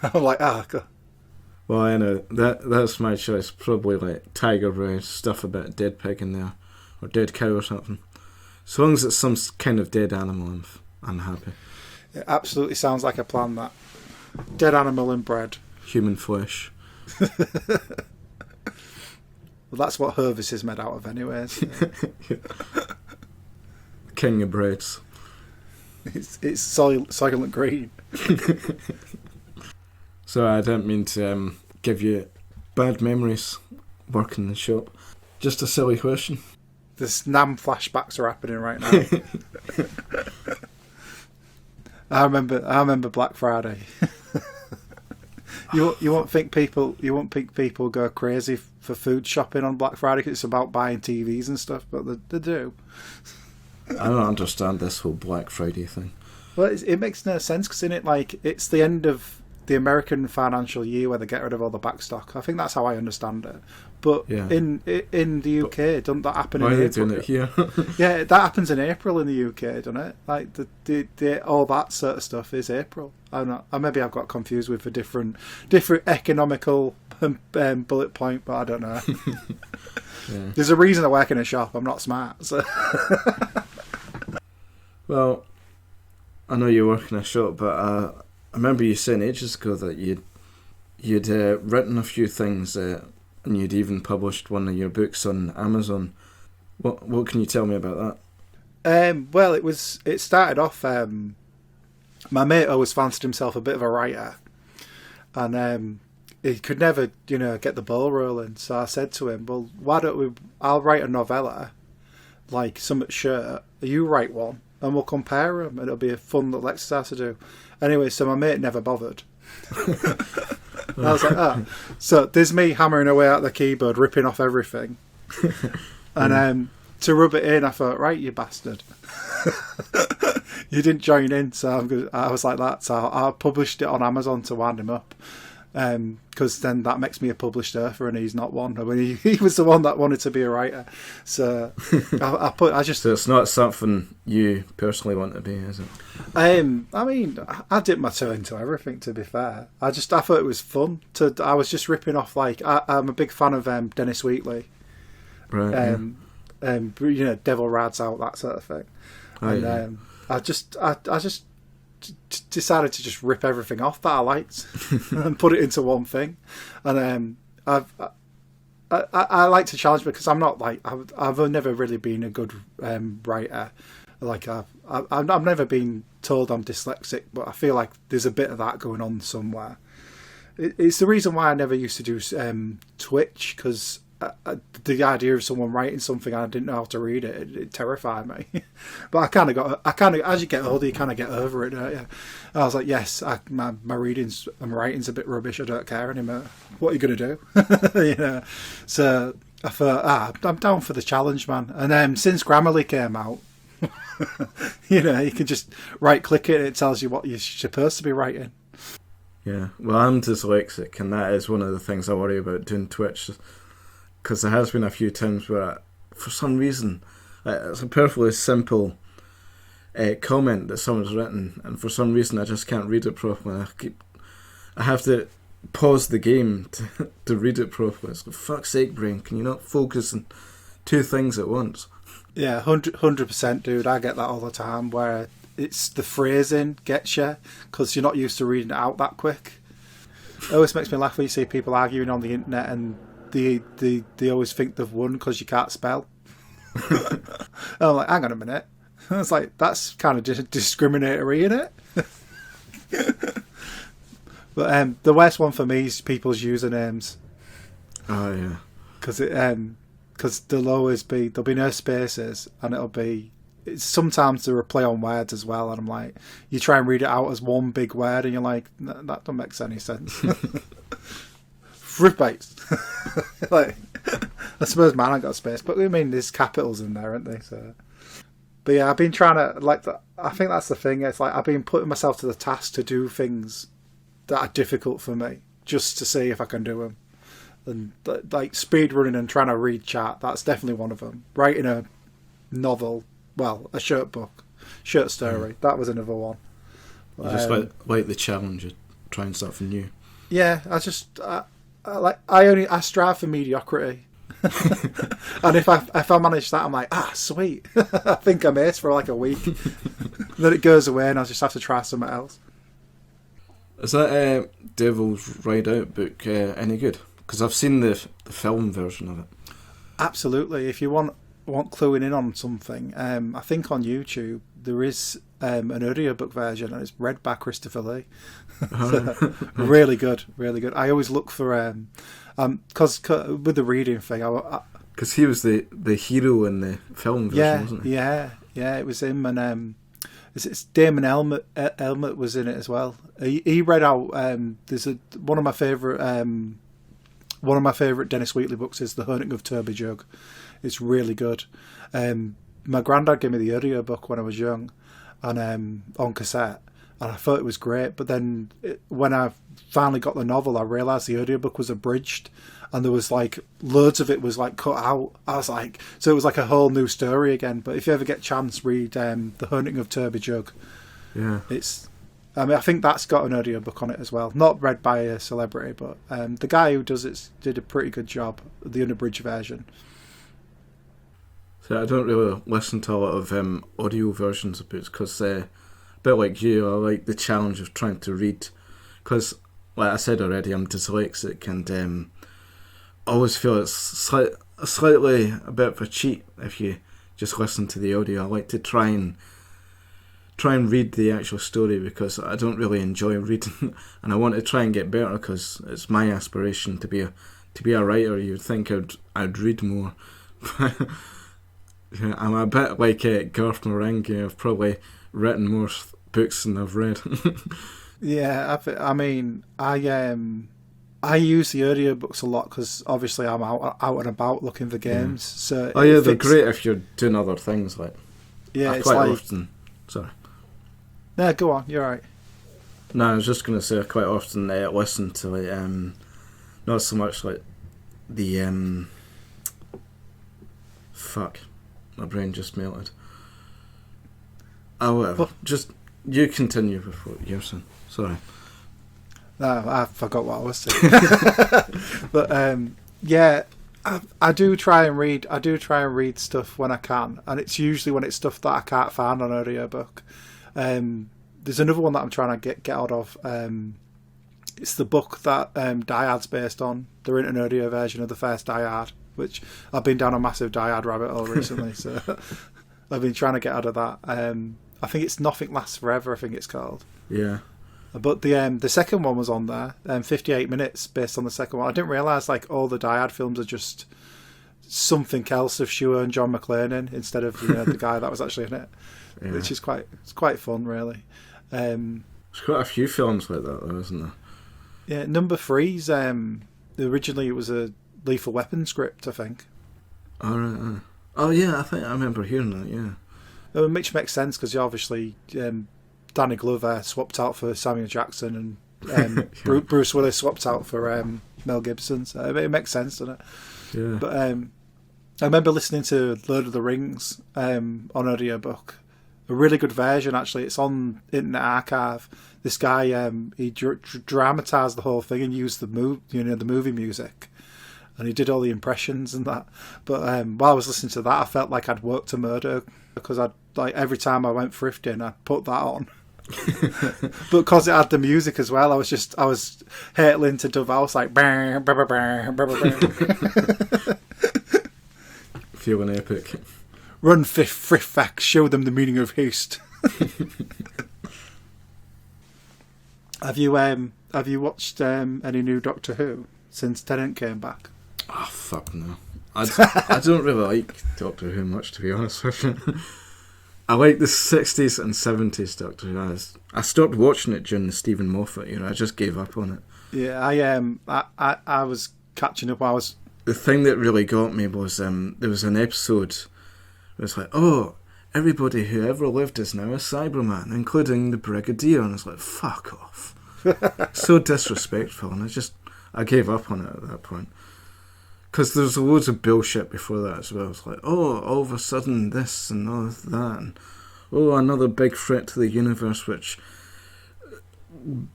I'm like, God. Well, I know that's my choice. Probably like tiger bread, stuff a bit of dead pig in there, or dead cow or something. As long as it's some kind of dead animal, I'm happy. It absolutely sounds like a plan. That dead animal and bread, human flesh. Well, that's what Hervis is made out of, anyways. Yeah. King of breads. It's Soylent Green. So I don't mean to give you bad memories working in the shop. Just a silly question. The Nam flashbacks are happening right now. I remember Black Friday. You won't think people go crazy for food shopping on Black Friday because it's about buying TVs and stuff, but they do. I don't understand this whole Black Friday thing. Well, it makes no sense because it's the end of the American financial year where they get rid of all the back stock. I think that's how I understand it. But yeah. in the UK, doesn't that happen in April? Why are they doing it here? Yeah, that happens in April in the UK, doesn't it? Like the all that sort of stuff is April. Maybe I've got confused with a different economical bullet point, but I don't know. Yeah. There's a reason I work in a shop. I'm not smart. So. Well, I know you work in a shop, but I remember you saying ages ago that you'd written a few things and you'd even published one of your books on Amazon. What can you tell me about that? Well, it started off. My mate always fancied himself a bit of a writer, and he could never, get the ball rolling. So I said to him, "Well, why don't we? I'll write a novella, like some short. You write one, and we'll compare them. And it'll be a fun little exercise to do." Anyway, so my mate never bothered. I was like, So there's me hammering away at the keyboard, ripping off everything. And to rub it in, I thought, right, you bastard. You didn't join in, so I was like that. So I published it on Amazon to wind him up. Because then that makes me a published author and he's not one. I mean, he was the one that wanted to be a writer. So So it's not something you personally want to be, is it? I mean, I dipped my toe into everything, to be fair. I thought it was fun. I was just ripping off, I'm a big fan of Dennis Wheatley. Right. Devil Rides Out, that sort of thing. Yeah. I just decided to just rip everything off that I liked and put it into one thing. And I like to challenge because I'm not like I've never really been a good writer. Like I've never been told I'm dyslexic, but I feel like there's a bit of that going on somewhere. It's the reason why I never used to do Twitch, because the idea of someone writing something and I didn't know how to read it terrified me. But I kind of as you get older, you kind of get over it, don't you? I was like, yes, my reading's and writing's a bit rubbish. I don't care anymore. What are you going to do? So I thought, I'm down for the challenge, man. And then since Grammarly came out, you can just right click it. It tells you what you're supposed to be writing. Yeah, well, I'm dyslexic, and that is one of the things I worry about doing Twitch. Because there has been a few times where, for some reason, it's a perfectly simple comment that someone's written, and for some reason I just can't read it properly. I have to pause the game to read it properly. It's like, fuck's sake, brain, can you not focus on two things at once? Yeah, 100%, dude. I get that all the time, where it's the phrasing gets you, because you're not used to reading it out that quick. It always makes me laugh when you see people arguing on the internet and they always think they've won because you can't spell. And I'm like, hang on a minute. It's like, that's kind of discriminatory, isn't it? But the worst one for me is people's usernames. Oh, yeah. Because there'll be no spaces, and sometimes there are play on words as well, and I'm like, you try and read it out as one big word, and you're like, that doesn't make any sense. Thrift Bytes. Like, I suppose man, I got space, but I mean, there's capitals in there, aren't they? So, but yeah, I've been trying to I think that's the thing. It's like I've been putting myself to the task to do things that are difficult for me, just to see if I can do them. And like speed running and trying to read chat, that's definitely one of them. Writing a novel, well, a short story, that was another one. You just like the challenge of trying something new. Yeah, I strive for mediocrity. And if I manage that, I'm like, sweet. I think I'm ace for like a week. Then it goes away and I just have to try something else. Is that Devil's Ride Out book any good? Because I've seen the film version of it. Absolutely. If you want cluing in on something, I think on YouTube there is an audiobook version, and it's read by Christopher Lee. So, really good. I always look for because with the reading thing, because he was the hero in the film version, wasn't he? Yeah, it was him, and it's Damon Elmet was in it as well. He read out. There's one of my favourite Dennis Wheatley books is The Haunting of Toby Jug. It's really good. My granddad gave me the audiobook when I was young, and on cassette, and I thought it was great. But then when I finally got the novel, I realised the audiobook was abridged, and there was like loads of it was like cut out. I was like, so it was like a whole new story again. But if you ever get a chance, read The Haunting of Toby Jug. Yeah, I think that's got an audiobook on it as well. Not read by a celebrity, but the guy who does it did a pretty good job, the unabridged version. So I don't really listen to a lot of audio versions of books because, a bit like you, I like the challenge of trying to read. Because, like I said already, I'm dyslexic, and I always feel it's slightly a bit of a cheat if you just listen to the audio. I like to try and read the actual story because I don't really enjoy reading, and I want to try and get better because it's my aspiration to be a writer. You'd think I'd read more. Yeah, I'm a bit like Garth Marenghi. I've probably written more books than I've read. Yeah, I mean, I use the audiobooks a lot because obviously I'm out and about looking for games. So they're great if you're doing other things. Like, it's quite like often. Sorry. No, go on. You're right. No, I was just going to say I quite often listen to like not so much like the fuck. My brain just melted. Oh, whatever. Just you continue with what you're saying. Sorry. No, I forgot what I was saying. But yeah, I do try and read. I do try and read stuff when I can, and it's usually when it's stuff that I can't find on audiobook. There's another one that I'm trying to get out of. It's the book that Die Hard's based on. They're in an audio version of the first Die Hard, which I've been down a massive Die Hard rabbit hole recently. So I've been trying to get out of that. I think it's Nothing Lasts Forever. I think it's called. Yeah. But the second one was on there, 58 minutes based on the second one. I didn't realise like all the Die Hard films are just something else of Shua and John McClane in instead of the guy that was actually in it, which is quite fun really. There's quite a few films like that though, isn't there? Yeah, number 3's originally it was a Lethal Weapon script, I think. All right. Oh yeah, I think I remember hearing that. Yeah. Which makes sense because obviously. Danny Glover swapped out for Samuel Jackson and Bruce Willis swapped out for Mel Gibson. So it makes sense, doesn't it? Yeah. But I remember listening to Lord of the Rings on audiobook. A really good version, actually. It's on Internet Archive. This guy, he dramatised the whole thing and used the movie music. And he did all the impressions and that. But while I was listening to that, I felt like I'd worked a murder because every time I went thrifting, I'd put that on. But because it had the music as well, I was hurtling to Dove House like feeling epic. Run Friff, show them the meaning of haste. Have you watched any new Doctor Who since Tennant came back? Oh fuck no. I don't really like Doctor Who much, to be honest with you. I like the 60s and 70s Doctor Who. I stopped watching it during the Stephen Moffat era. I just gave up on it. Yeah, I was catching up. The thing that really got me was there was an episode where it's like, oh, everybody who ever lived is now a Cyberman, including the Brigadier, and it's like, fuck off. So disrespectful, and I gave up on it at that point. Because there's loads of bullshit before that as well. It's like, oh, all of a sudden this and all of that. And, oh, another big threat to the universe, which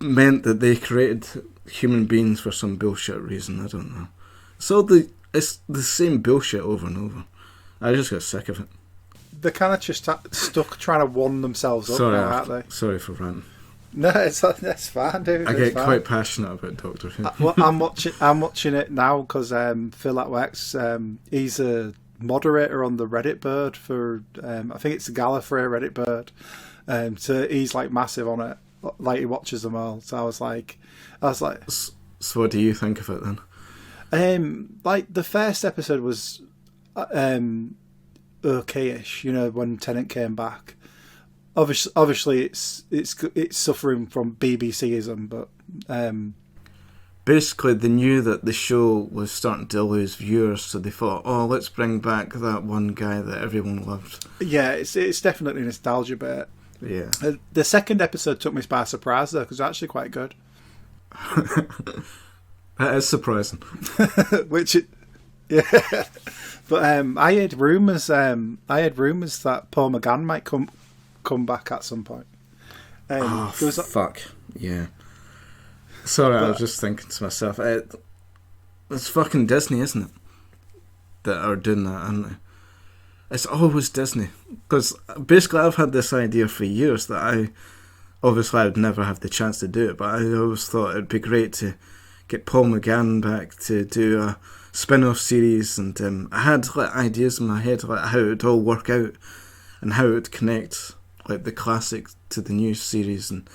meant that they created human beings for some bullshit reason. I don't know. It's the same bullshit over and over. I just got sick of it. They're kind of just stuck trying to one themselves up now, aren't they? Sorry for ranting. No, that's fine, dude. I get quite passionate about Doctor Who. Well, I'm watching it now because Phil at Works, he's a moderator on the Reddit Bird for I think it's the Gallifrey Reddit Bird. So he's like massive on it, like he watches them all. So I was like, so what do you think of it then? Like the first episode was okayish, when Tennant came back. Obviously, it's suffering from BBCism, but basically they knew that the show was starting to lose viewers, so they thought, oh, let's bring back that one guy that everyone loved. Yeah, it's definitely nostalgia bit. Yeah. The second episode took me by surprise though, because it's actually quite good. That is surprising. Yeah. But I had rumours that Paul McGann might come back at some point. Fuck. Yeah. Sorry, I was just thinking to myself, it's fucking Disney, isn't it? That are doing that, aren't they? It's always Disney. Because basically I've had this idea for years that obviously I'd never have the chance to do it, but I always thought it'd be great to get Paul McGann back to do a spin-off series, and I had ideas in my head how it would all work out and how it would connect the classic to the new series. And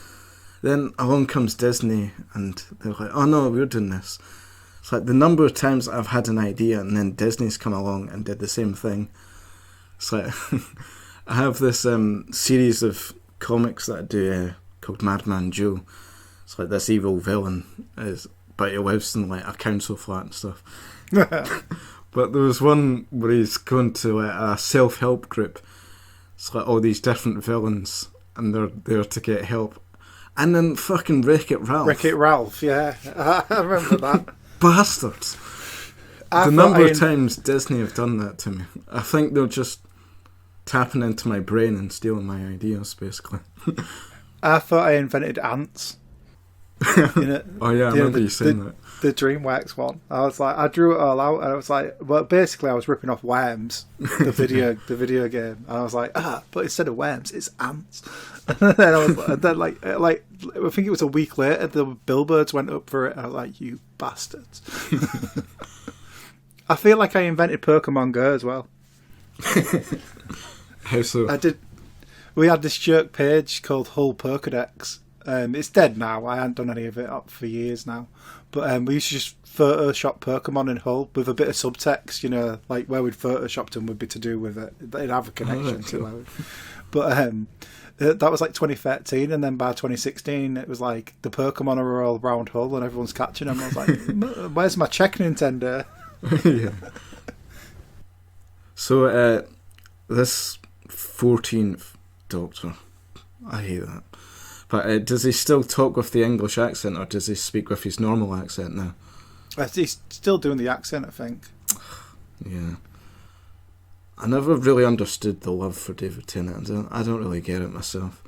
then along comes Disney and they're like, oh no, we're doing this. It's like the number of times I've had an idea and then Disney's come along and did the same thing. It's like I have this series of comics that I do called Madman Joe. It's like this evil villain but he lives in a council flat and stuff. But there was one where he's going to a self-help group. It's like all these different villains and they're there to get help. And then fucking Wreck-It Ralph. Wreck-It Ralph, yeah. I remember that. Bastards. The number of times Disney have done that to me. I think they're just tapping into my brain and stealing my ideas, basically. I thought I invented ants. You know, Oh yeah, I remember you saying that. The DreamWorks one. I was like, I drew it all out, and I was like, well, basically, I was ripping off Worms, the video game, and I was like, but instead of worms, it's ants. And then I think it was a week later, the billboards went up for it. And I was like, you bastards. I feel like I invented Pokemon Go as well. How so? I did. We had this jerk page called Hull Pokedex. It's dead now. I haven't done any of it up for years now. But we used to just Photoshop Pokemon in Hull with a bit of subtext, you know, like where we'd Photoshopped them would be to do with it. They'd have a connection to it. But that was like 2013, and then by 2016 it was like the Pokemon are all around Hull and everyone's catching them. I was like, where's my check, Nintendo? Yeah. So this 14th Doctor, I hate that. But does he still talk with the English accent, or does he speak with his normal accent now? He's still doing the accent, I think. Yeah. I never really understood the love for David Tennant. I don't really get it myself.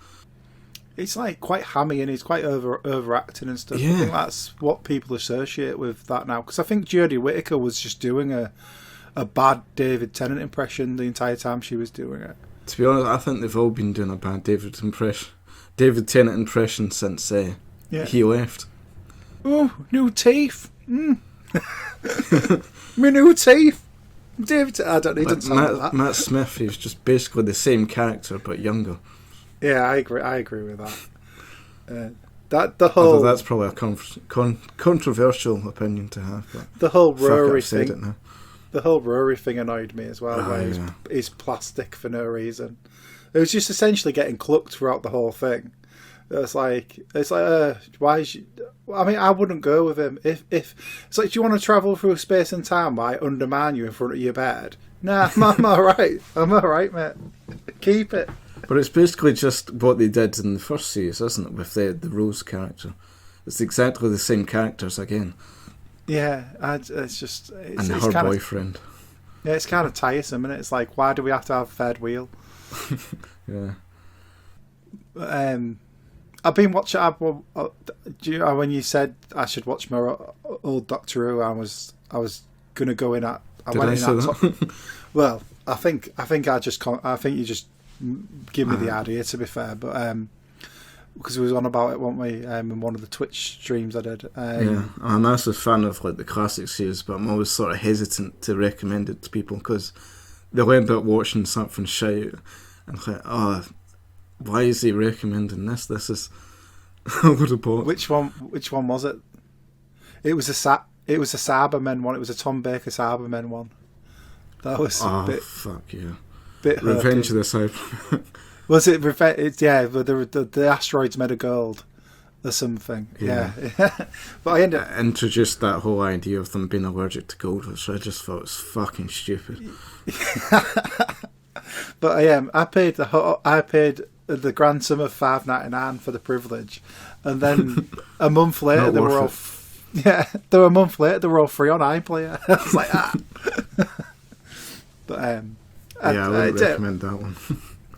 It's like quite hammy, and he's quite overacting and stuff. Yeah. I think that's what people associate with that now. Because I think Jodie Whittaker was just doing a bad David Tennant impression the entire time she was doing it. To be honest, I think they've all been doing a bad David Tennant impression since he left. Oh, new teeth. My new teeth. David, I don't know. He doesn't sound like that. Matt Smith, he's just basically the same character but younger. Yeah, I agree with that. Although that's probably a controversial opinion to have. But the whole fuck it, Rory I've said thing. it now. The whole Rory thing annoyed me as well. Where he's plastic for no reason. It was just essentially getting clucked throughout the whole thing. It's like why is you... I mean, I wouldn't go with him if it's like, do you want to travel through space and time while I undermine you in front of your bed? Nah, I'm all right, mate. Keep it. But it's basically just what they did in the first series, isn't it, with the Rose character? It's exactly the same characters again. Yeah, it's her boyfriend. Yeah, it's kind of tiresome, and it's like, why do we have to have a third wheel? Yeah. I've been watching. When you said I should watch more old Doctor Who, I was gonna go in at. Well, I think you just give me the idea. To be fair, but because we was on about it, weren't we? In one of the Twitch streams I did. Yeah, I'm a massive fan of like the classic series, but I'm always sort of hesitant to recommend it to people because they'll end up watching something shite and like, oh, why is he recommending this? This is a lot of bot. Which one was it? It was a Cybermen one. It was a Tom Baker Cybermen one. That was fuck yeah. Revenge of the Cybermen. Was it Revenge? Yeah, the asteroids made of gold or something. Yeah. But I ended up introduced that whole idea of them being allergic to gold, which I just thought was fucking stupid. But I paid the grand sum of $5.99 for the privilege, and then a month later they were all a month later they were all free on iPlayer. I was like, But I wouldn't recommend that one.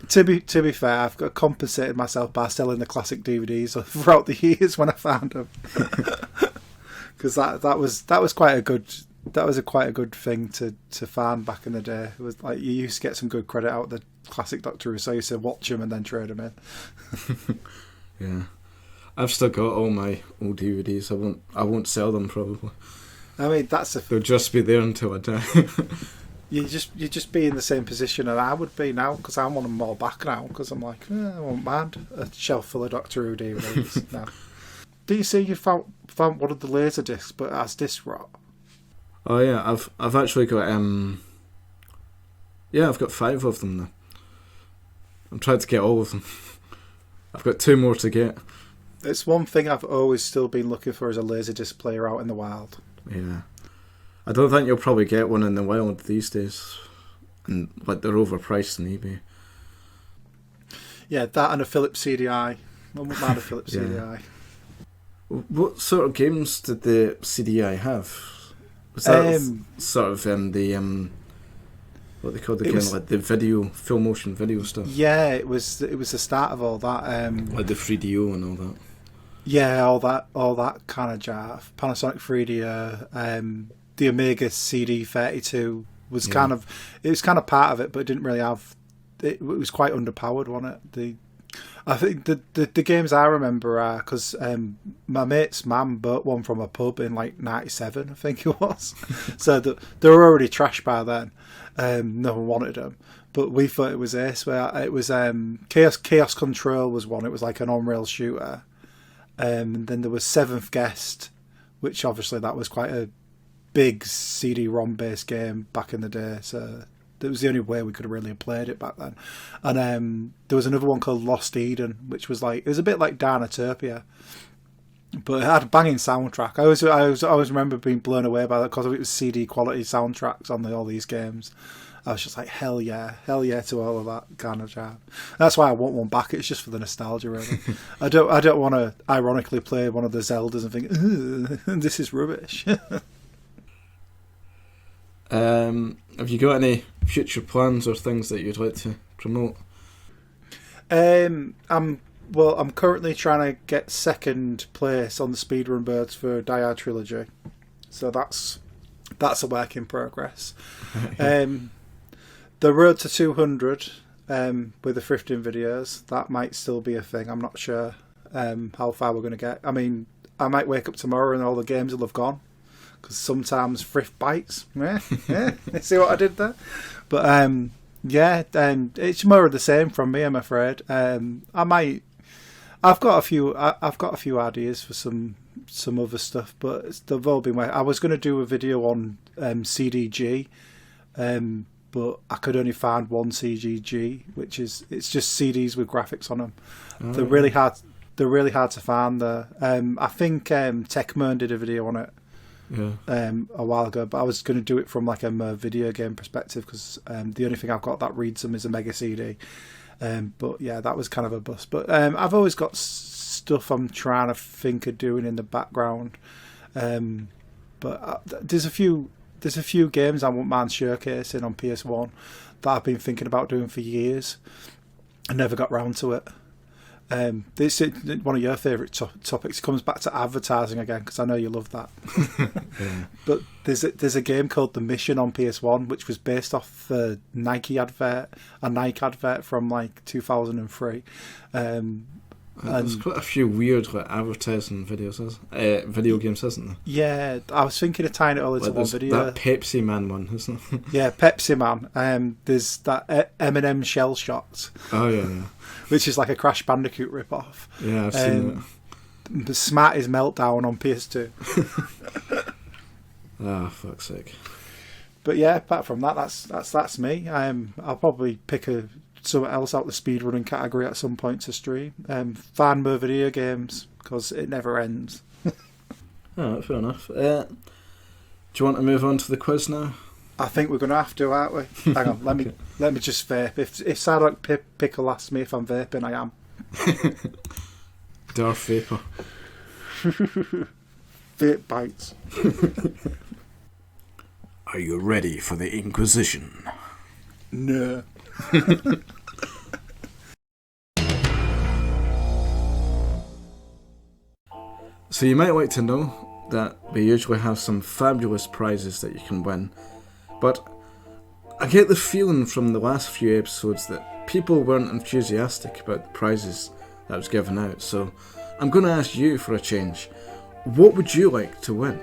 To be fair, I've got compensated myself by selling the classic DVDs throughout the years when I found them, because that was quite a good thing to find back in the day. It was like you used to get some good credit out of the classic Doctor Who, so I used to watch them and then trade them in. Yeah, I've still got all my old DVDs. I won't sell them probably. I mean, they'll just be there until I die. You just be in the same position that I would be now, because I want them all back now, because I'm like, I won't mind a shelf full of Doctor Who DVDs now. Do you see you found one of the laser discs, but it has disc rot? Oh yeah, I've actually got I've got 5 of them now. I'm trying to get all of them. I've got 2 more to get. It's one thing I've always still been looking for as a laserdisc player out in the wild. Yeah. I don't think you'll probably get one in the wild these days. And like they're overpriced on eBay. Yeah, that and a Philips CDI. I wouldn't mind a Philips CDI. What sort of games did the CDI have? Was that sort of the what they called again, like the full motion video stuff? Yeah, it was the start of all that. Like the 3DO and all that. Yeah, all that kind of jazz. Panasonic 3D, the Amiga CD32 was kind of part of it, but it didn't really have. It was quite underpowered, wasn't it? I think the games I remember are because my mate's mum bought one from a pub in like '97, I think it was. So they were already trashed by then. No one wanted them, but we thought it was ace. Where it was Chaos Control was one. It was like an on-rail shooter. And then there was Seventh Guest, which obviously that was quite a big CD-ROM based game back in the day. So that was the only way we could have really played it back then. And there was another one called Lost Eden, which was like, it was a bit like Darnatopia, but it had a banging soundtrack. I always remember being blown away by that because it was CD quality soundtracks on all these games. I was just like, hell yeah to all of that kind of jam. That's why I want one back. It's just for the nostalgia, really. I don't want to ironically play one of the Zeldas and think, this is rubbish. Have you got any future plans or things that you'd like to promote? I'm currently trying to get second place on the Speedrun Birds for Dia Trilogy, so that's a work in progress. The road to 200 with the thrifting videos, that might still be a thing. I'm not sure how far we're going to get. I mean, I might wake up tomorrow and all the games will have gone, because sometimes Thrift Bytes. Yeah. See what I did there? But it's more of the same from me, I'm afraid. I've got a few ideas for some other stuff, but they've all been. I was going to do a video on CDG, but I could only find one CDG, it's just CDs with graphics on them. Oh. They're really hard. They're really hard to find there. I think Techmoon did a video on it a while ago, but I was going to do it from like a video game perspective, because the only thing I've got that reads them is a Mega CD. But yeah, that was kind of a bust. But I've always got stuff I'm trying to think of doing in the background. But there's a few games I wouldn't mind showcasing on PS1 that I've been thinking about doing for years. I never got round to it. This is one of your favourite topics. It comes back to advertising again, because I know you love that. Yeah. But there's a game called The Mission on PS1, which was based off a Nike advert from like 2003. There's quite a few weird advertising videos, video games, isn't there? Yeah, I was thinking of tying it all into one video. That Pepsi Man one, isn't it? Yeah, Pepsi Man. There's that M&M Shell Shocked. Oh yeah. Which is like a Crash Bandicoot rip-off. Yeah, I've seen it. The Smarties Meltdown on PS2. Ah, fuck's sake. But yeah, apart from that, that's me. I'll probably pick something else out the speedrunning category at some point to stream. Find more video games, because it never ends. Oh, fair enough. Do you want to move on to the quiz now? I think we're going to have to, aren't we? Hang on, let me just vape. If Sadok Pickle asks me if I'm vaping, I am. Darth Vapor. Vape bites. Are you ready for the Inquisition? No. So you might like to know that we usually have some fabulous prizes that you can win, but I get the feeling from the last few episodes that people weren't enthusiastic about the prizes that was given out, so I'm going to ask you for a change. What would you like to win?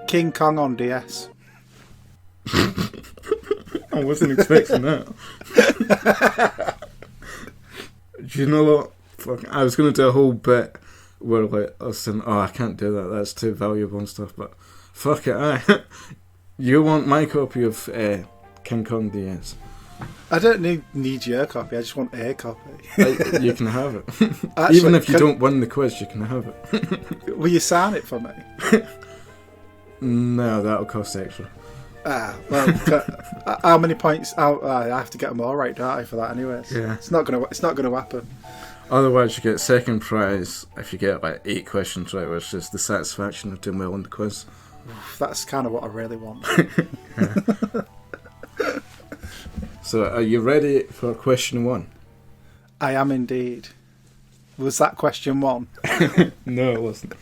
King Kong on DS. I wasn't expecting that. Do you know what? Fuck, I was going to do a whole bit where like I was saying, I can't do that, that's too valuable and stuff, but fuck it, you want my copy of King Kong DS? I don't need your copy, I just want a copy. You can have it. Actually, even if you don't win the quiz, you can have it. Will you sign it for me? No, that'll cost extra. Well, how many points? I have to get them all right, don't I, for that anyways? Yeah. It's not gonna happen. Otherwise, you get second prize if you get like 8 questions right, which is the satisfaction of doing well on the quiz. That's kind of what I really want. So, are you ready for question 1? I am indeed. Was that question one? No, it wasn't.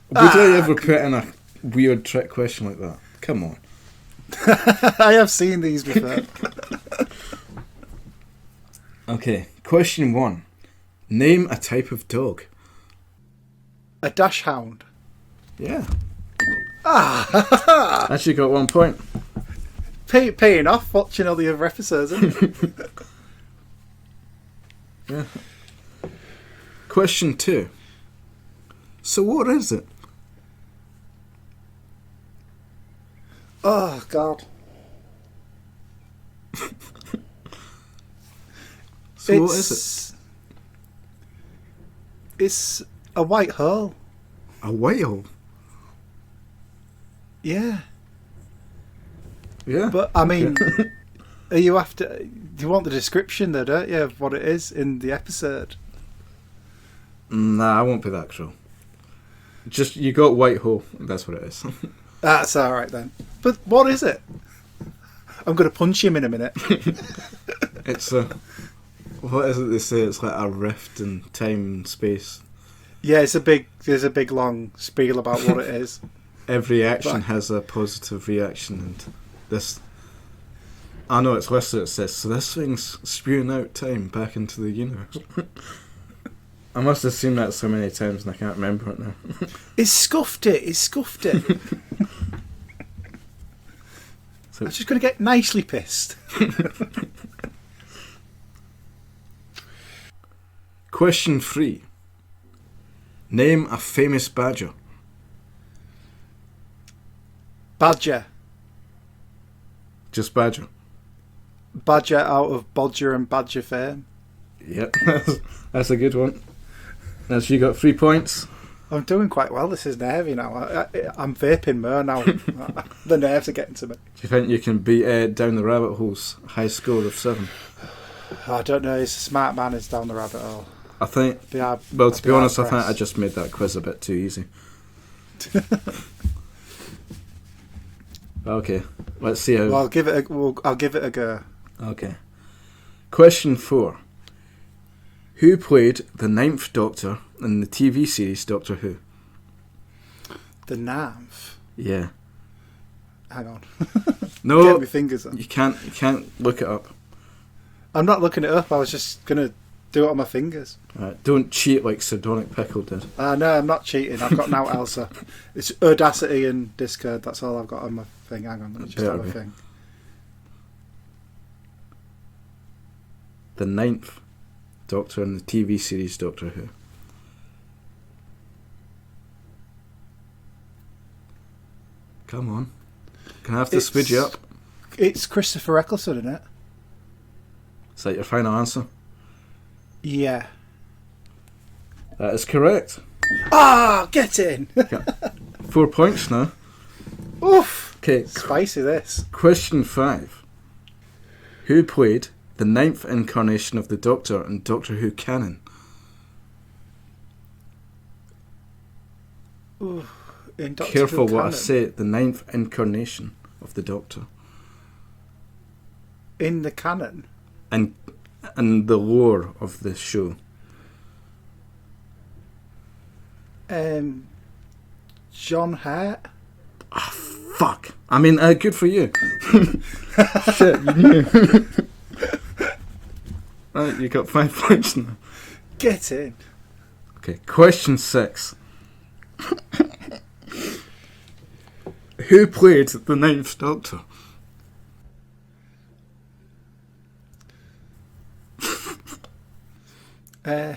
Would I ever put in a weird trick question like that? Come on. I have seen these before. Okay, question 1. Name a type of dog. A dash hound. Yeah. Actually got 1 point. Paying off watching all the other episodes, isn't it? Yeah. Question 2. So what is it? Oh, God. So what is it? It's a white hole. A whale? Yeah. Yeah. But, I mean, are you after... You want the description, though, don't you, of what it is in the episode? Nah, I won't be that cruel. Just, you got white hole, that's what it is. That's all right, then. But what is it? I'm going to punch him in a minute. It's a... What is it they say? It's like a rift in time and space. Yeah, there's a big long spiel about what it is. Every action has a positive reaction, and this... I know it's listed, it says, so this thing's spewing out time back into the universe. I must have seen that so many times and I can't remember it now. It scuffed it. So I'm just going to get nicely pissed. Question 3. Name a famous badger. Badger. Just badger. Badger out of Bodger and Badger fame. Yep, that's a good one. Now you got 3 points. I'm doing quite well. This is nervy now. I'm vaping more now. The nerves are getting to me. Do you think you can beat Down the Rabbit Hole's high score of 7? I don't know. He's a smart man. Is down the rabbit hole. I think... Well, to be honest, I think I just made that quiz a bit too easy. Okay, let's see how... Well, I'll give it a go. Okay. Question 4. Who played the 9th Doctor in the TV series Doctor Who? The Nav. Yeah. Hang on. No, get my fingers on. You can't look it up. I'm not looking it up. I was just gonna do it on my fingers. Right, don't cheat like Sardonic Pickle did. No, I'm not cheating. I've got now Elsa. It's Audacity and Discord. That's all I've got on my thing. Hang on, let me just have a thing. The 9th Doctor in the TV series Doctor Who. Come on. Can I have to speed you up? It's Christopher Eccleston, isn't it? Is that your final answer? Yeah. That is correct. Ah, get in! 4 points now. Oof! Okay. Spicy this. Question 5. Who played the 9th incarnation of the Doctor in Doctor Who canon? Ooh, in Doctor Careful Who what canon. I say. The 9th incarnation of the Doctor. In the canon? And the lore of the show. John Hart? Fuck. I mean, good for you. Shit, you knew. Right, you got 5 points now. Get in. Okay, question 6. Who played the 9th Doctor? Sorry,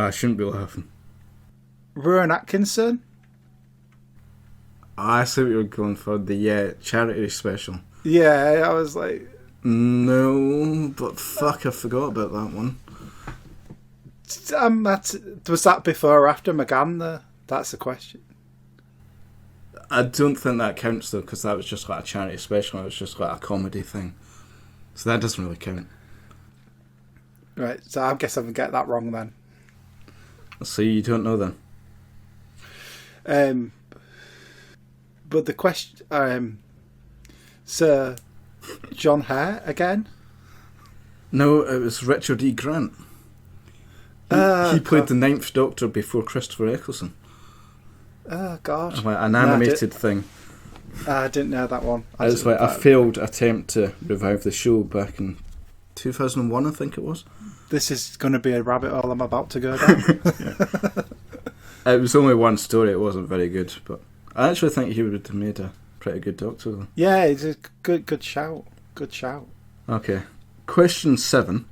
I shouldn't be laughing. Rowan Atkinson? I see what you're going for, the charity special. Yeah, I was like... No, but fuck, I forgot about that one. Was that before or after McGann, though? That's the question. I don't think that counts, though, because that was just like a charity special. It was just like a comedy thing. So that doesn't really count. Right, so I guess I would get that wrong then. So you don't know then? But the question... Sir John Hare again? No, it was Richard E. Grant. He played the Ninth Doctor before Christopher Eccleston. Oh, God. Like an animated thing. I didn't know that one. It was like a failed attempt to revive the show back in 2001, I think it was. This is going to be a rabbit hole I'm about to go down. It was only one story, it wasn't very good, but I actually think he would have made a pretty good Doctor, though. Yeah, it's a good shout. Good shout. Okay. Question 7.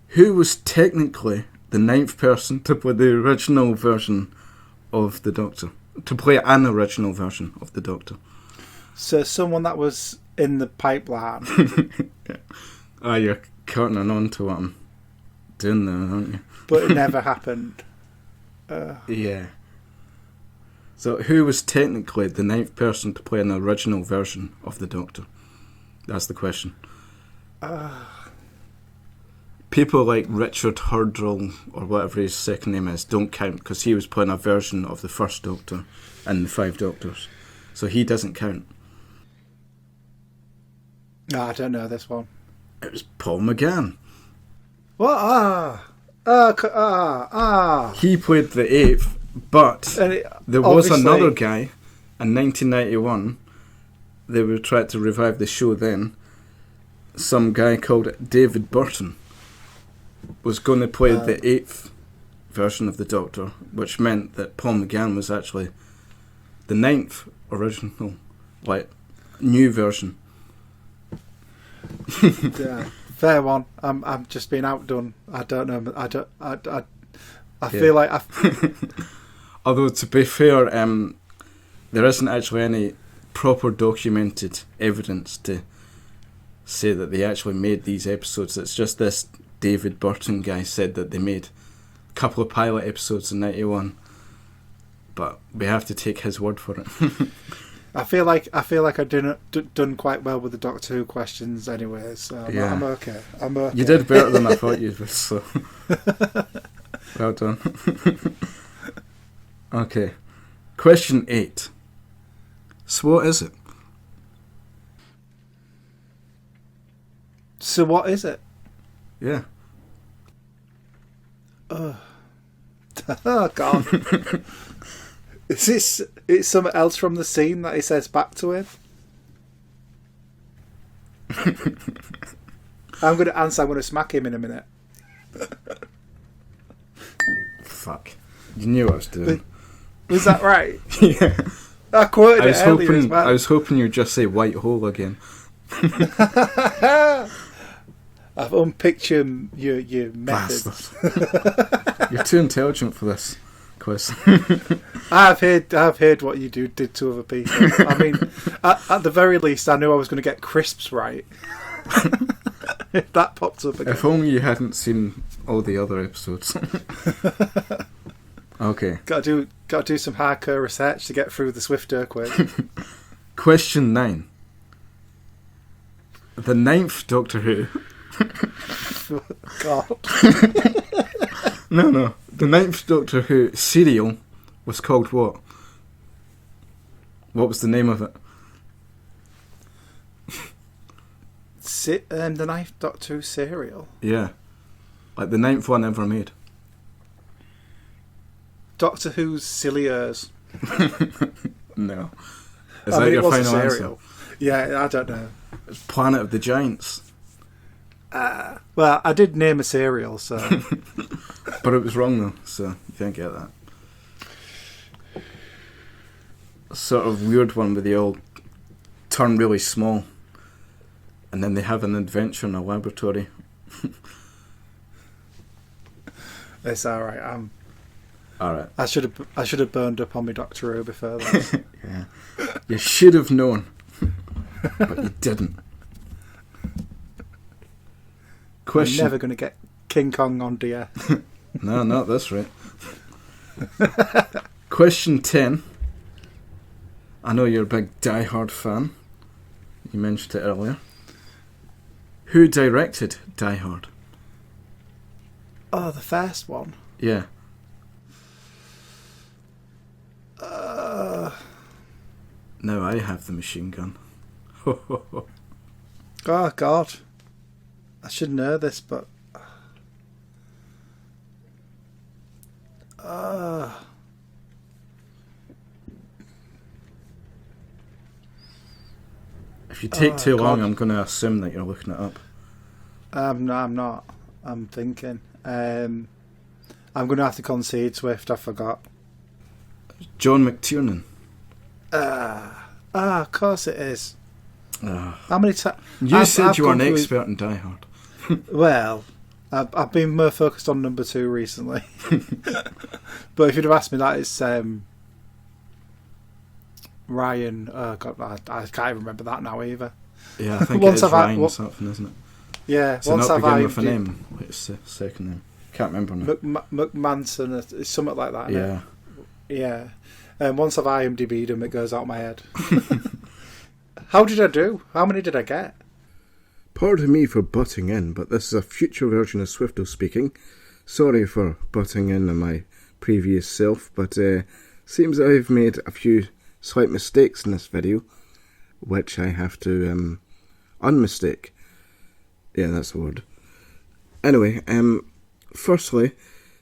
Who was technically the 9th person to play the original version of the Doctor? To play an original version of the Doctor? So someone that was in the pipeline. Yeah. Oh, you're cutting on to what I'm doing there, aren't you? But it never happened. Yeah. So who was technically the 9th person to play an original version of the Doctor? That's the question. People like Richard Hurdle, or whatever his second name is, don't count because he was playing a version of the first Doctor and the 5 Doctors. So he doesn't count. No, I don't know this one. It was Paul McGann. What? He played the 8th, but there was another guy in 1991. They were trying to revive the show then. Some guy called David Burton was going to play the 8th version of the Doctor, which meant that Paul McGann was actually the 9th original, like, new version. Yeah, fair one. I'm just being outdone. I don't know. I feel like Although, to be fair, there isn't actually any proper documented evidence to say that they actually made these episodes. It's just this David Burton guy said that they made a couple of pilot episodes in 91, but we have to take his word for it. I feel like I done quite well with the Doctor Who questions anyway, so Yeah. I'm okay. You did better than I thought you would, so well done. Okay, question 8. So what is it? So what is it? Yeah. Oh God. It's something else from the scene that he says back to him? I'm going to answer. I'm going to smack him in a minute. Fuck. You knew what I was doing. Was that right? Yeah. I quoted it earlier as well. I was hoping you'd just say white hole again. I've unpicked your methods. You're too intelligent for this quiz. I've heard what you did to other people. I mean, at the very least, I knew I was going to get crisps right. If that popped up again. If only you hadn't seen all the other episodes. Okay. Got to do some hardcore research to get through the Swifter quiz. Question 9. The 9th Doctor Who. God. No. The 9th Doctor Who serial was called what? What was the name of it? The 9th Doctor Who serial? Yeah. Like the 9th one ever made. Doctor Who's Silly Ears. No. Is that your final answer? Yeah, I don't know. It's Planet of the Giants. Well, I did name a cereal, so... But it was wrong though, so you can't get that. A sort of weird one where they all turn really small and then they have an adventure in a laboratory. It's alright, Alright. I should have burned up on my Doctor Who before this. Yeah. You should have known, but you didn't. Question. I'm never going to get King Kong on dear. No, not this rate. Question 10. I know you're a big Die Hard fan. You mentioned it earlier. Who directed Die Hard? Oh, the first one? Yeah. Now I have the machine gun. Oh, God. I should know this, but if you take too long, I'm going to assume that you're looking it up. No, I'm not. I'm thinking. I'm going to have to concede Swift. I forgot. John McTiernan. Of course it is. How many times? You said you were an expert in Die Hard. Well, I've been more focused on number 2 recently. But if you'd have asked me that, it's Ryan. Oh God, I can't even remember that now either. Yeah, I think it is Ryan something, isn't it? Yeah, so once not begin with an M. What's the second name? Can't remember now. McManson, it's something like that. Yeah. Yeah. Once I've IMDb'd him, it goes out my head. How did I do? How many did I get? Pardon me for butting in, but this is a future version of Swifto speaking. Sorry for butting in on my previous self, but seems I've made a few slight mistakes in this video, which I have to unmistake. Yeah, that's the word. Anyway, firstly,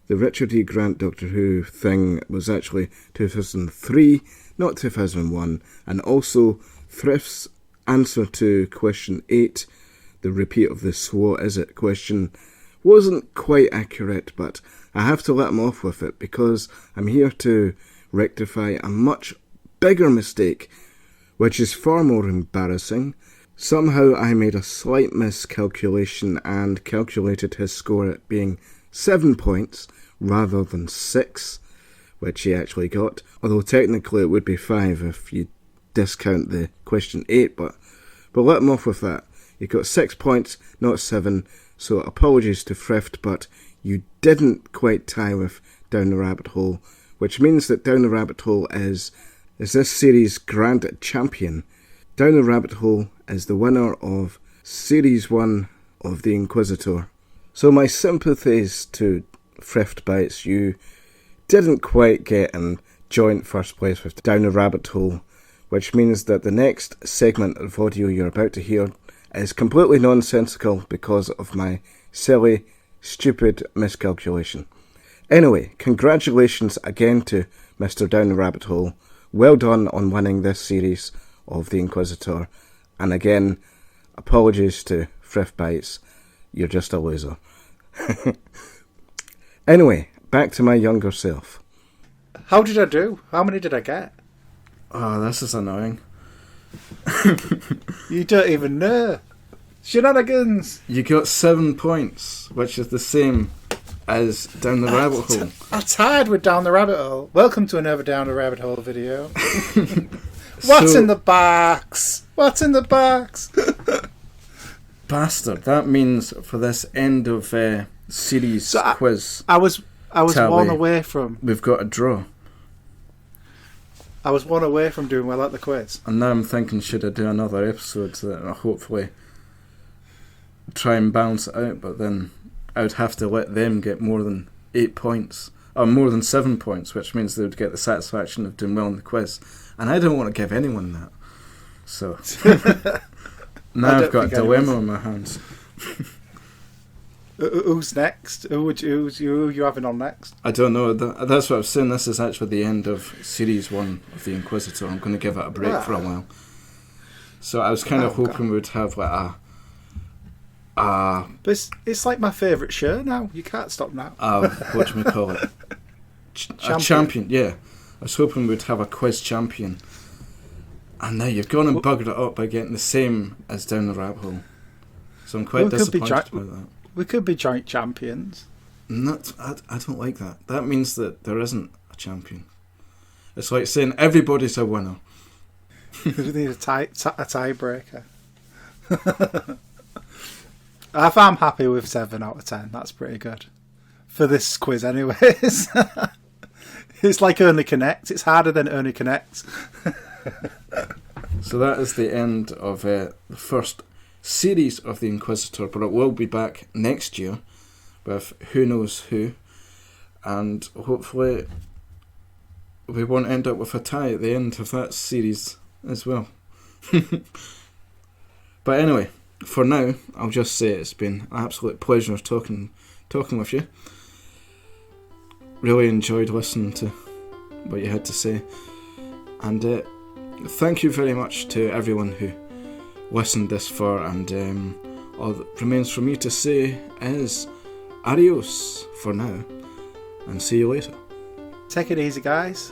the Richard E. Grant Doctor Who thing was actually 2003, not 2001, and also Thrift's answer to question 8, the repeat of the "so what is it" question, wasn't quite accurate, but I have to let him off with it because I'm here to rectify a much bigger mistake, which is far more embarrassing. Somehow I made a slight miscalculation and calculated his score at being 7 points rather than 6, which he actually got, although technically it would be 5 if you discount the question 8, but let him off with that. You got 6 points, not 7, so apologies to Thrift, but you didn't quite tie with Down the Rabbit Hole, which means that Down the Rabbit Hole is this series' grand champion. Down the Rabbit Hole is the winner of Series 1 of the Inquisitor. So my sympathies to Thrift Bytes, you didn't quite get in joint first place with Down the Rabbit Hole, which means that the next segment of audio you're about to hear is completely nonsensical because of my silly, stupid miscalculation. Anyway, congratulations again to Mr. Down the Rabbit Hole. Well done on winning this series of the Inquisitor. And again, apologies to Thrift Bytes. You're just a loser. Anyway, back to my younger self. How did I do? How many did I get? Oh, this is annoying. You don't even know. Shenanigans! You got 7 points, which is the same as Down the Rabbit Hole. I tied with Down the Rabbit Hole. Welcome to another Down the Rabbit Hole video. What's in the box? What's in the box? Bastard. That means for this end of series quiz. I was tally, 1 away from. We've got a draw. I was 1 away from doing well at the quiz. And now I'm thinking, should I do another episode so that I'll hopefully try and balance it out, but then I would have to let them get more than 8 points, or more than 7 points, which means they would get the satisfaction of doing well in the quiz. And I don't want to give anyone that. So now I've got a dilemma on my hands. Who's next? Who are you having on next? I don't know. That's what I was saying. This is actually the end of Series 1 of the Inquisitor. I'm going to give it a break for a while. So I was kind of hoping we'd have like But it's like my favourite show now. You can't stop now. What do we call it? A champion, yeah. I was hoping we'd have a quiz champion. And now you've gone and buggered it up by getting the same as Down the Rabbit Hole. So I'm quite disappointed about that. We could be joint champions. I don't like that. That means that there isn't a champion. It's like saying everybody's a winner. We need a tiebreaker. I'm happy with 7 out of 10. That's pretty good. For this quiz anyways. It's like Only Connect. It's harder than Only Connect. So that is the end of the first series of the Inquisitor, but it will be back next year with who knows who, and hopefully we won't end up with a tie at the end of that series as well. But anyway, for now, I'll just say it's been an absolute pleasure talking with you. Really enjoyed listening to what you had to say. And thank you very much to everyone who listened this far. And all that remains for me to say is adios for now. And see you later. Take it easy, guys.